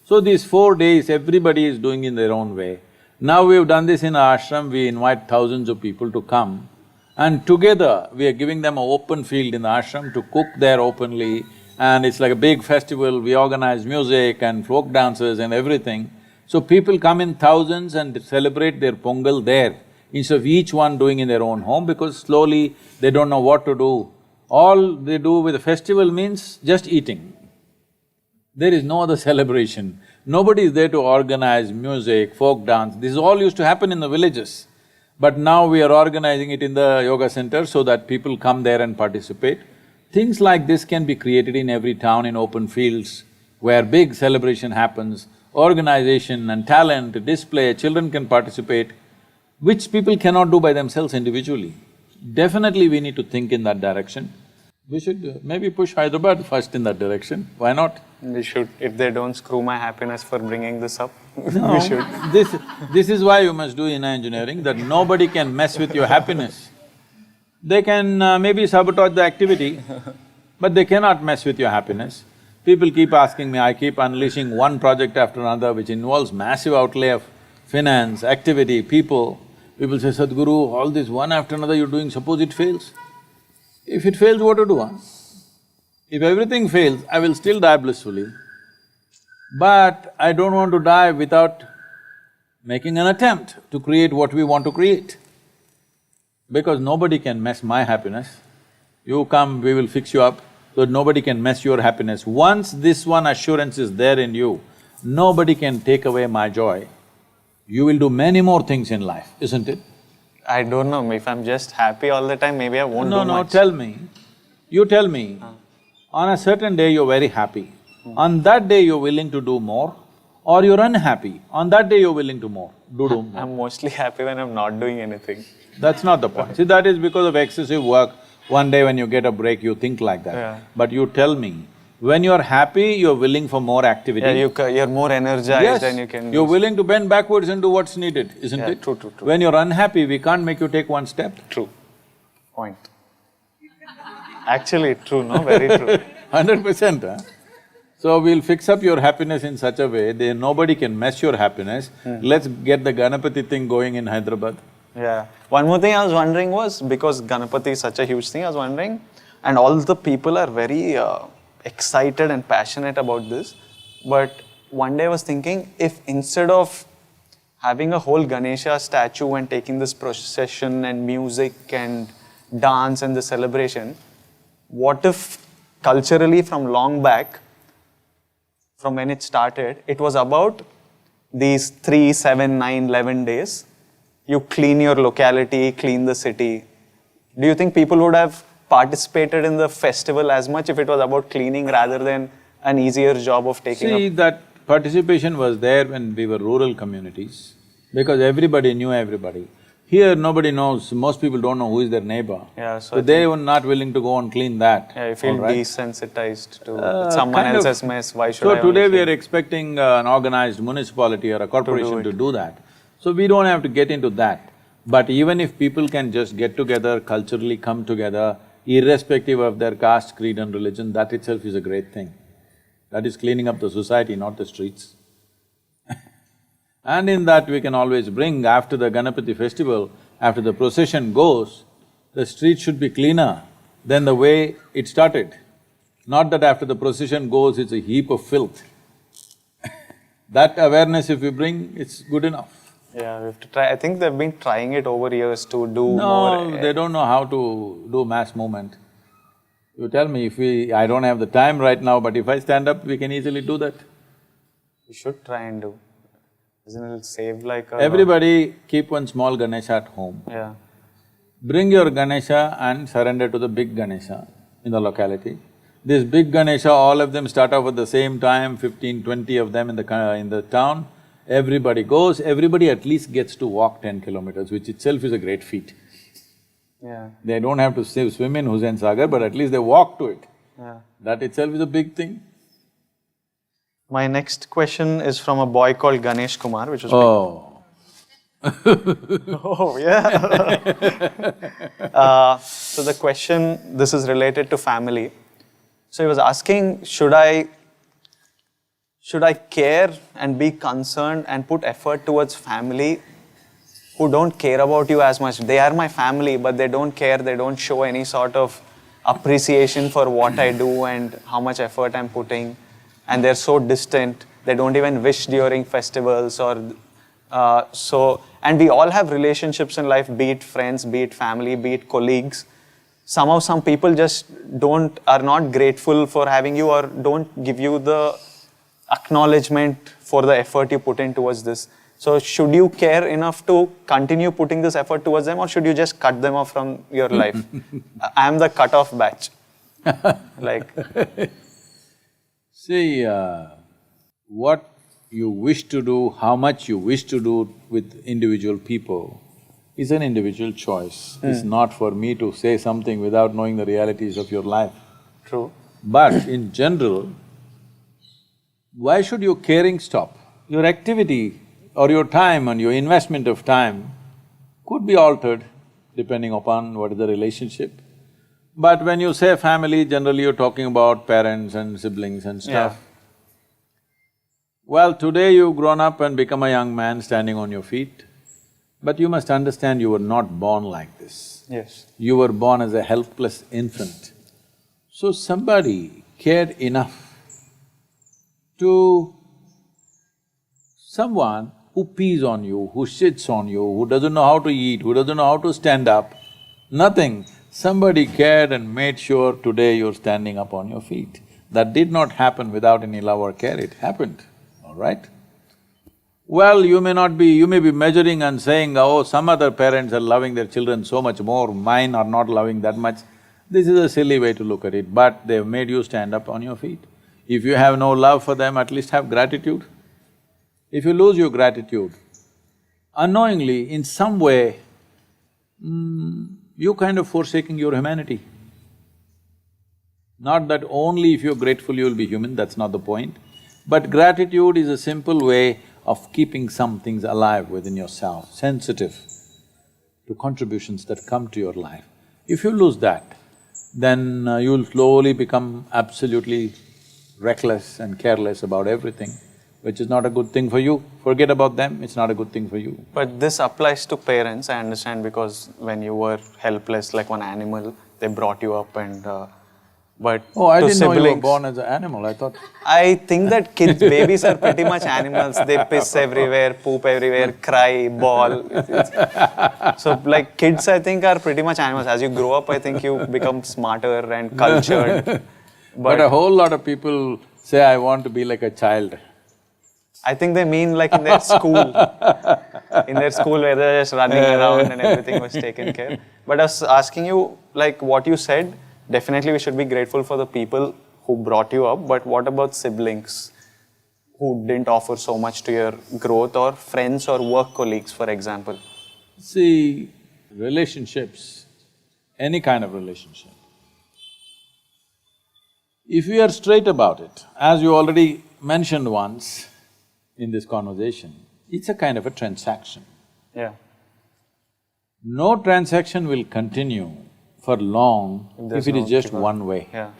So these 4 days, everybody is doing in their own way. Now we've done this in our ashram, we invite thousands of people to come, and together we are giving them an open field in the ashram to cook there openly, and it's like a big festival, we organize music and folk dances and everything. So people come in thousands and celebrate their Pongal there, instead of each one doing in their own home, because slowly they don't know what to do. All they do with a festival means just eating. There is no other celebration. Nobody is there to organize music, folk dance. This all used to happen in the villages. But now we are organizing it in the yoga center so that people come there and participate. Things like this can be created in every town in open fields where big celebration happens, organization and talent, display, children can participate, which people cannot do by themselves individually. Definitely we need to think in that direction. We should maybe push Hyderabad first in that direction, why not? We should, if they don't screw my happiness for bringing this up, No, we should. this is why you must do inner engineering, that nobody can mess with your happiness. They can maybe sabotage the activity, but they cannot mess with your happiness. People keep asking me, I keep unleashing one project after another which involves massive outlay of finance, activity, people. People say, Sadhguru, all this one after another you're doing, suppose it fails? If it fails, what to do, huh? If everything fails, I will still die blissfully, but I don't want to die without making an attempt to create what we want to create. Because nobody can mess my happiness. You come, we will fix you up, so nobody can mess your happiness. Once this one assurance is there in you, nobody can take away my joy. You will do many more things in life, isn't it? I don't know, if I'm just happy all the time, maybe I won't do much. No, tell me. You tell me, on a certain day you're very happy. On that day you're willing to do more, or you're unhappy, on that day you're willing to do more. I'm mostly happy when I'm not doing anything. That's not the point. See, that is because of excessive work. One day when you get a break, you think like that. Yeah. But you tell me, when you're happy, you're willing for more activity. Yeah, you're more energized and you can… You're willing to bend backwards and do what's needed, isn't it? True. When you're unhappy, we can't make you take one step. True. Point. Actually, true, no? Very true. 100%, huh? So we'll fix up your happiness in such a way that nobody can mess your happiness. Let's get the Ganapati thing going in Hyderabad. Yeah. One more thing I was wondering was, because Ganapati is such a huge thing, I was wondering, and all the people are very excited and passionate about this, but one day I was thinking, if instead of having a whole Ganesha statue and taking this procession and music and dance and the celebration, what if culturally from long back, from when it started, it was about these 3, 7, 9, 11 days, you clean your locality, clean the city. Do you think people would have participated in the festival as much if it was about cleaning rather than an easier job of taking up? See, that participation was there when we were rural communities, because everybody knew everybody. Here, nobody knows, most people don't know who is their neighbor. Yeah, so they were not willing to go and clean that. Yeah, you feel desensitized to someone else's mess, why should I? So today we are expecting an organized municipality or a corporation to do that. So we don't have to get into that. But even if people can just get together, culturally come together, irrespective of their caste, creed and religion, that itself is a great thing. That is cleaning up the society, not the streets. And in that we can always bring, after the Ganapati festival, after the procession goes, the street should be cleaner than the way it started. Not that after the procession goes, it's a heap of filth. That awareness if we bring, it's good enough. Yeah, we have to try. I think they've been trying it over years to do more… No, they don't know how to do mass movement. You tell me, I don't have the time right now, but if I stand up, we can easily do that. We should try and do. Isn't it save like a… Everybody keep one small Ganesha at home. Yeah. Bring your Ganesha and surrender to the big Ganesha in the locality. This big Ganesha, all of them start off at the same time, 15, 20 of them in the town. everybody goes, everybody at least gets to walk 10 kilometers, which itself is a great feat. Yeah. They don't have to swim in Hussain Sagar, but at least they walk to it. Yeah. That itself is a big thing. My next question is from a boy called Ganesh Kumar, which was Oh. Oh, yeah. So the question, this is related to family. So he was asking, should I care and be concerned and put effort towards family who don't care about you as much? They are my family, but they don't care, they don't show any sort of appreciation for what I do and how much effort I'm putting. And they're so distant, they don't even wish during festivals or and we all have relationships in life, be it friends, be it family, be it colleagues. Somehow some people just are not grateful for having you or don't give you the acknowledgement for the effort you put in towards this. So should you care enough to continue putting this effort towards them, or should you just cut them off from your life? I am the cut-off batch. Like, see, what you wish to do, how much you wish to do with individual people is an individual choice. It's not for me to say something without knowing the realities of your life. True. But in general, why should your caring stop? Your activity or your time and your investment of time could be altered depending upon what is the relationship. But when you say family, generally you're talking about parents and siblings and stuff. Yeah. Well, today you've grown up and become a young man standing on your feet, but you must understand you were not born like this. Yes. You were born as a helpless infant. So somebody cared enough to someone who pees on you, who sits on you, who doesn't know how to eat, who doesn't know how to stand up, nothing. Somebody cared and made sure today you're standing up on your feet. That did not happen without any love or care, it happened, all right? Well, you may be measuring and saying, oh, some other parents are loving their children so much more, mine are not loving that much. This is a silly way to look at it, but they've made you stand up on your feet. If you have no love for them, at least have gratitude. If you lose your gratitude, unknowingly, in some way, you're kind of forsaking your humanity. Not that only if you're grateful you'll be human, that's not the point. But gratitude is a simple way of keeping some things alive within yourself, sensitive to contributions that come to your life. If you lose that, then you'll slowly become absolutely reckless and careless about everything, which is not a good thing for you. Forget about them, it's not a good thing for you. But this applies to parents, I understand, because when you were helpless like one animal, they brought you up and… but Oh, I to didn't know you were siblings, born as an animal, I thought… I think that babies are pretty much animals. They piss everywhere, poop everywhere, cry, bawl. So like kids, I think, are pretty much animals. As you grow up, I think you become smarter and cultured. But a whole lot of people say, I want to be like a child. I think they mean like in their school. In their school where they're just running around and everything was taken care. But I was asking you, like what you said, definitely we should be grateful for the people who brought you up, but what about siblings who didn't offer so much to your growth, or friends or work colleagues, for example? See, relationships, any kind of relationship, if you are straight about it, as you already mentioned once in this conversation, it's a kind of a transaction. Yeah. No transaction will continue for long if it is just one way. Yeah.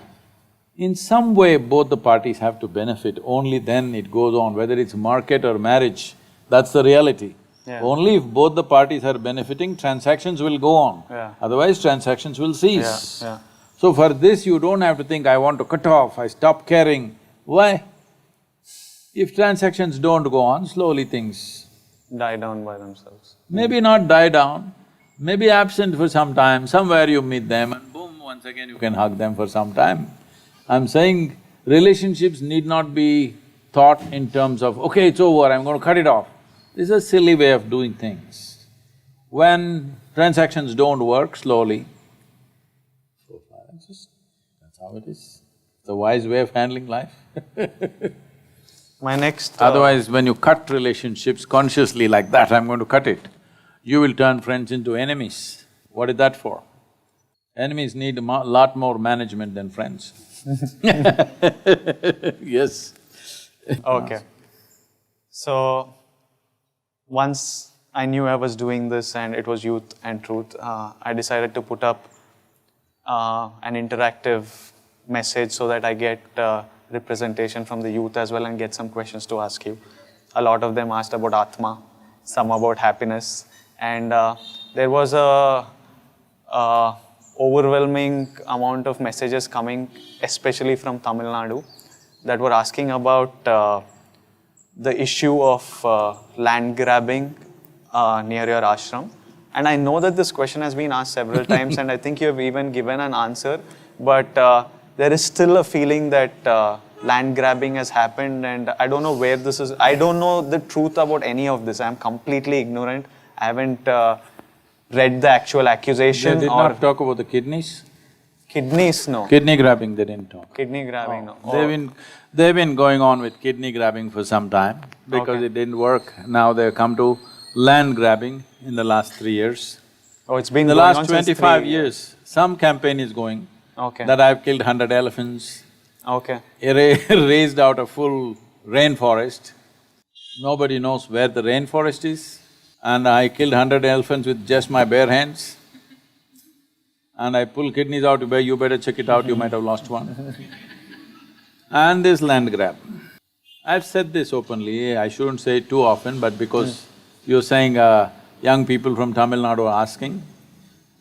In some way, both the parties have to benefit, only then it goes on, whether it's market or marriage, that's the reality. Yeah. Only if both the parties are benefiting, transactions will go on. Yeah. Otherwise, transactions will cease. Yeah. So for this, you don't have to think, I want to cut off, I stop caring. Why? If transactions don't go on, slowly things Die down by themselves. maybe not die down, maybe absent for some time, somewhere you meet them and boom, once again you can hug them for some time. I'm saying relationships need not be thought in terms of, okay, it's over, I'm going to cut it off. This is a silly way of doing things. When transactions don't work, slowly, so far, that's how it is. It's a wise way of handling life. My next… Otherwise, when you cut relationships consciously like that, I'm going to cut it, you will turn friends into enemies. What is that for? Enemies need a lot more management than friends. Yes. Okay. So, once I knew I was doing this and it was Youth and Truth, I decided to put up an interactive message so that I get representation from the youth as well and get some questions to ask you. A lot of them asked about Atma, some about happiness, and there was a overwhelming amount of messages coming, especially from Tamil Nadu, that were asking about the issue of land grabbing near your ashram. And I know that this question has been asked several times and I think you have even given an answer, but there is still a feeling that land grabbing has happened, and I don't know where this is. I don't know the truth about any of this. I'm completely ignorant. I haven't read the actual accusation. They did not talk about the kidneys? Kidneys, no. Kidney grabbing, they didn't talk. Kidney grabbing, no. They've been going on with kidney grabbing for some time because it didn't work. Now they've come to land grabbing in the last 3 years. Oh, it's been in the going last on since 25 3 years, some campaign is going Okay. that I've killed 100 elephants, Okay. raised out a full rainforest. Nobody knows where the rainforest is, and I killed 100 elephants with just my bare hands. And I pull kidneys out, you better check it out, you might have lost one. And this land grab. I've said this openly, I shouldn't say it too often, but because you're saying young people from Tamil Nadu are asking,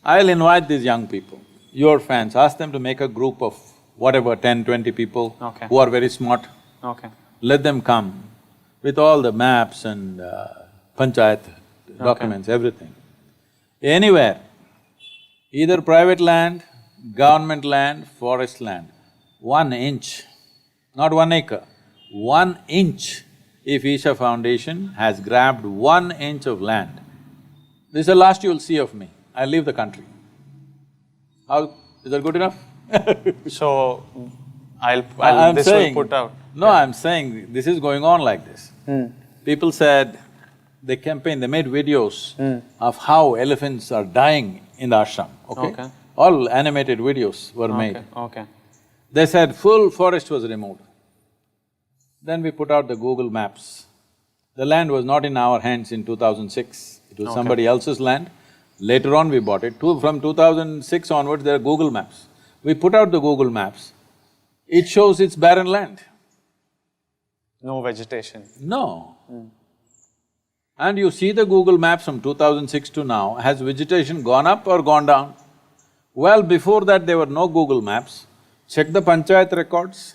I'll invite these young people, your fans, ask them to make a group of whatever, 10, 20 people who are very smart. Okay. Let them come with all the maps and panchayat documents, everything. Anywhere, either private land, government land, forest land, 1 inch, not 1 acre, 1 inch, if Isha Foundation has grabbed 1 inch of land, this is the last you'll see of me, I'll leave the country. How… is that good enough? So, I'm saying, will put out… No, I'm saying this is going on like this. People said, they campaigned, they made videos of how elephants are dying in the ashram, okay? All animated videos were made. Okay. They said full forest was removed. Then we put out the Google Maps. The land was not in our hands in 2006, it was somebody else's land. Later on we bought it. From 2006 onwards, there are Google Maps. We put out the Google Maps, it shows it's barren land. No vegetation. No. And you see the Google Maps from 2006 to now, has vegetation gone up or gone down? Well, before that there were no Google Maps. Check the panchayat records.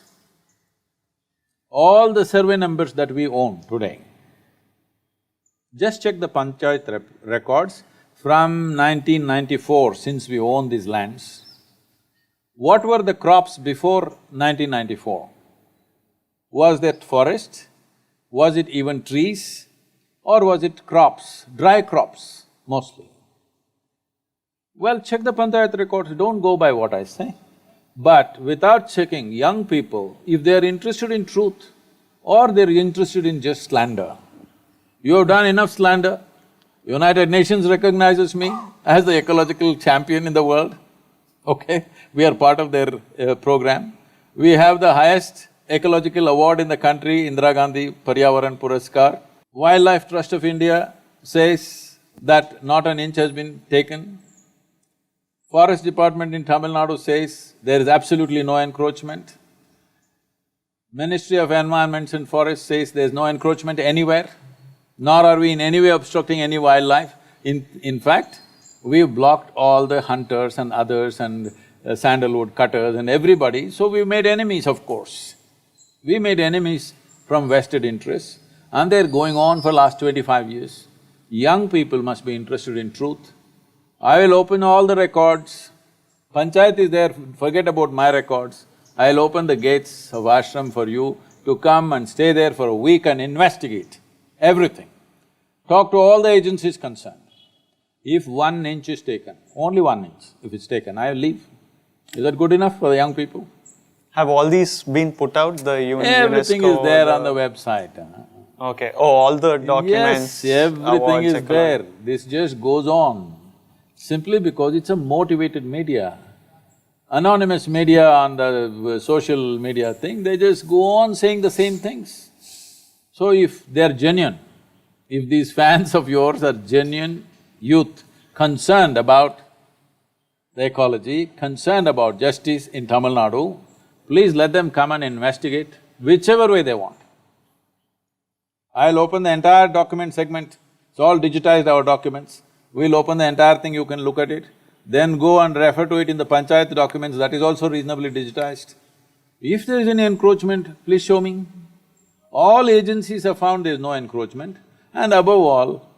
All the survey numbers that we own today, just check the panchayat records from 1994, since we own these lands. What were the crops before 1994? Was that forest? Was it even trees? Or was it crops, dry crops mostly? Well, check the panchayat records, don't go by what I say. But without checking, young people, if they're interested in truth or they're interested in just slander, you have done enough slander. United Nations recognizes me as the ecological champion in the world, okay? We are part of their program. We have the highest ecological award in the country, Indira Gandhi Paryavaran Puraskar. Wildlife Trust of India says that not an inch has been taken. Forest Department in Tamil Nadu says there is absolutely no encroachment. Ministry of Environment and Forests says there is no encroachment anywhere, nor are we in any way obstructing any wildlife. In fact, we've blocked all the hunters and others and sandalwood cutters and everybody, so we've made enemies, of course. We made enemies from vested interests, and they're going on for last 25 years. Young people must be interested in truth. I will open all the records. Panchayat is there, forget about my records. I'll open the gates of ashram for you to come and stay there for a week and investigate everything. Talk to all the agencies concerned. If 1 inch is taken, only 1 inch if it's taken, I'll leave. Is that good enough for the young people? Have all these been put out, the Everything UNESCO, is there on the website. Okay. Oh, all the documents. Yes, everything awards, is etc. there. This just goes on simply because it's a motivated media. Anonymous media on the social media thing, they just go on saying the same things. So if they're genuine, if these fans of yours are genuine youth concerned about the ecology, concerned about justice in Tamil Nadu, please let them come and investigate whichever way they want. I'll open the entire document segment, it's all digitized, our documents. We'll open the entire thing, you can look at it. Then go and refer to it in the panchayat documents, that is also reasonably digitized. If there is any encroachment, please show me. All agencies have found there is no encroachment. And above all,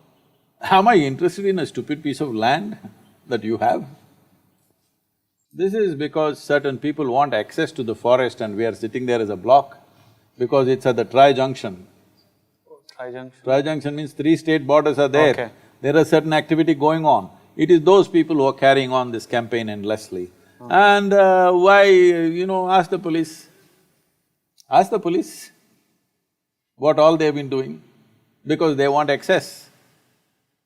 am I interested in a stupid piece of land that you have? This is because certain people want access to the forest and we are sitting there as a block because it's at the tri-junction. Tri-junction. Tri-junction means three state borders are there. Okay. There is certain activity going on. It is those people who are carrying on this campaign endlessly. And ask the police. Ask the police what all they've been doing, because they want access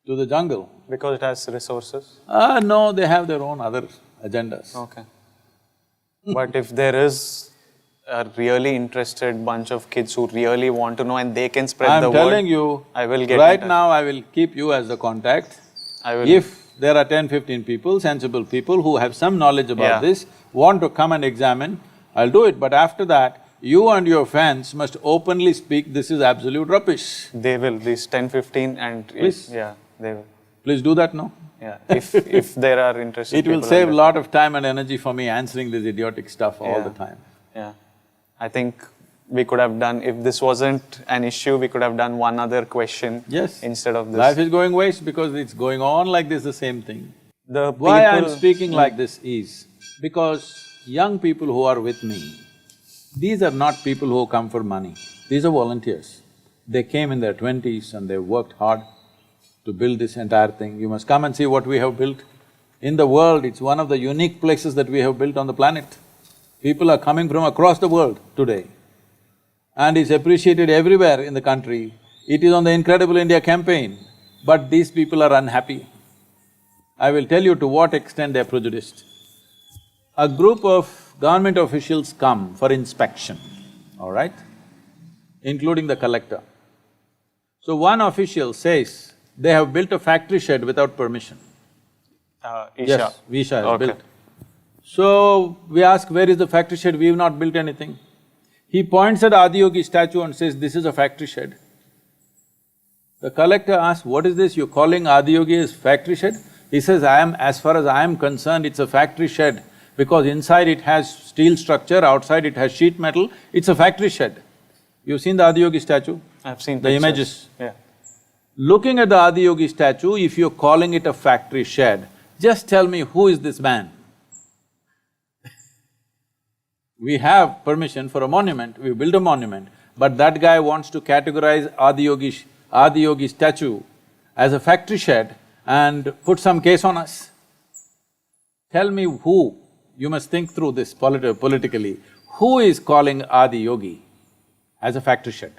to the jungle. Because it has resources? No, they have their own other agendas. Okay. But if there is a really interested bunch of kids who really want to know and they can spread the word… I'm telling you, I will get right in touch. now I will keep you as the contact. I will… If there are 10-15 people, sensible people who have some knowledge about Yeah. this, want to come and examine, I'll do it. But after that, you and your fans must openly speak, this is absolute rubbish. They will, these 10-15 and… Please. Yeah, they will. Please do that now. Yeah, if there are interested It will people save a in lot of time and energy for me answering this idiotic stuff all Yeah. the time. Yeah. I think we could have done… If this wasn't an issue, we could have done one other question Yes. instead of this. Life is going waste because it's going on like this, the same thing. The Why I'm people… speaking like this is because young people who are with me, these are not people who come for money, these are volunteers. They came in their 20s and they worked hard to build this entire thing. You must come and see what we have built. In the world, it's one of the unique places that we have built on the planet. People are coming from across the world today and it's appreciated everywhere in the country. It is on the Incredible India campaign, but these people are unhappy. I will tell you to what extent they're prejudiced. A group of government officials come for inspection, all right, including the collector. So one official says, they have built a factory shed without permission. Isha. Yes, Isha has Okay. built. So we ask, where is the factory shed? We've not built anything. He points at Adiyogi statue and says, this is a factory shed. The collector asks, what is this, you're calling Adiyogi as factory shed? He says, as far as I am concerned, it's a factory shed because inside it has steel structure, outside it has sheet metal, it's a factory shed. You've seen the Adiyogi statue? I've seen The pictures. images. Yeah. Looking at the Adiyogi statue, if you're calling it a factory shed, just tell me who is this man? We have permission for a monument, we build a monument, but that guy wants to categorize Adiyogi statue as a factory shed and put some case on us. Tell me who, you must think through this politically, who is calling Adiyogi as a factory shed?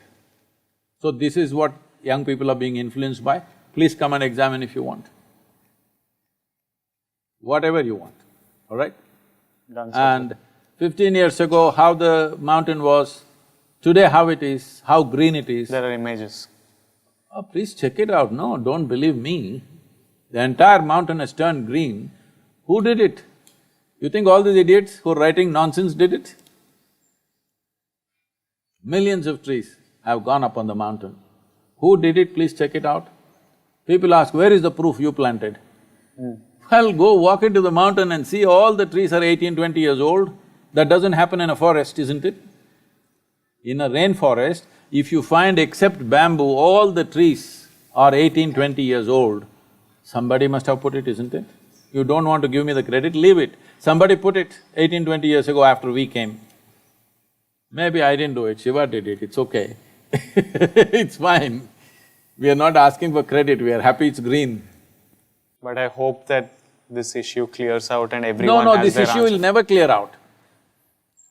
So this is what young people are being influenced by. Please come and examine if you want. Whatever you want, all right? Done, sir. And 15 years ago, how the mountain was, today how it is, how green it is. There are images. Oh, please check it out, no, don't believe me. The entire mountain has turned green. Who did it? You think all these idiots who are writing nonsense did it? Millions of trees have gone up on the mountain. Who did it? Please check it out. People ask, where is the proof you planted? Well, go walk into the mountain and see all the trees are 18, 20 years old. That doesn't happen in a forest, isn't it? In a rainforest, if you find except bamboo, all the trees are 18, 20 years old, somebody must have put it, isn't it? You don't want to give me the credit, leave it. Somebody put it 18, 20 years ago after we came. Maybe I didn't do it, Shiva did it, it's okay. It's fine. We are not asking for credit, we are happy it's green. But I hope that this issue clears out and everyone No, has this their issue answer. will never clear out.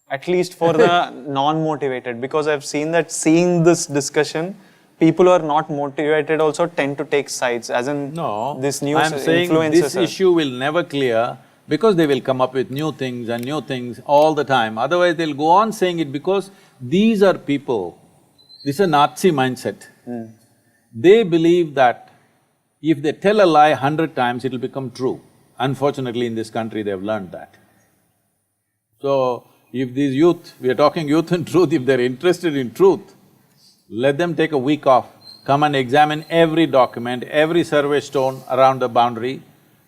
At least for the non-motivated, because I've seen that seeing this discussion, people who are not motivated also tend to take sides, as in No, this new I'm saying influencers. this issue will never clear because they will come up with new things and new things all the time. Otherwise, they'll go on saying it because these are people, this is a Nazi mindset. They believe that if they tell a lie 100 times, it'll become true. Unfortunately, in this country, they've learned that. So, if these youth, we are talking youth and truth, if they're interested in truth, let them take a week off, come and examine every document, every survey stone around the boundary.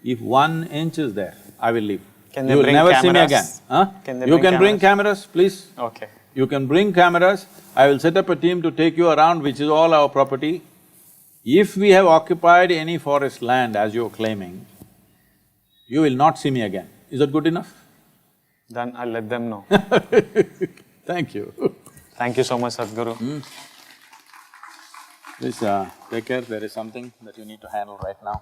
If 1 inch is there, I will leave. Can they You will bring never see me cameras? again. Huh? Can they You bring can bring cameras, please. Okay. You can bring cameras, I will set up a team to take you around, which is all our property. If we have occupied any forest land, as you're claiming, you will not see me again. Is that good enough? Then I'll let them know. Thank you. Thank you so much, Sadhguru. Please take care, there is something that you need to handle right now.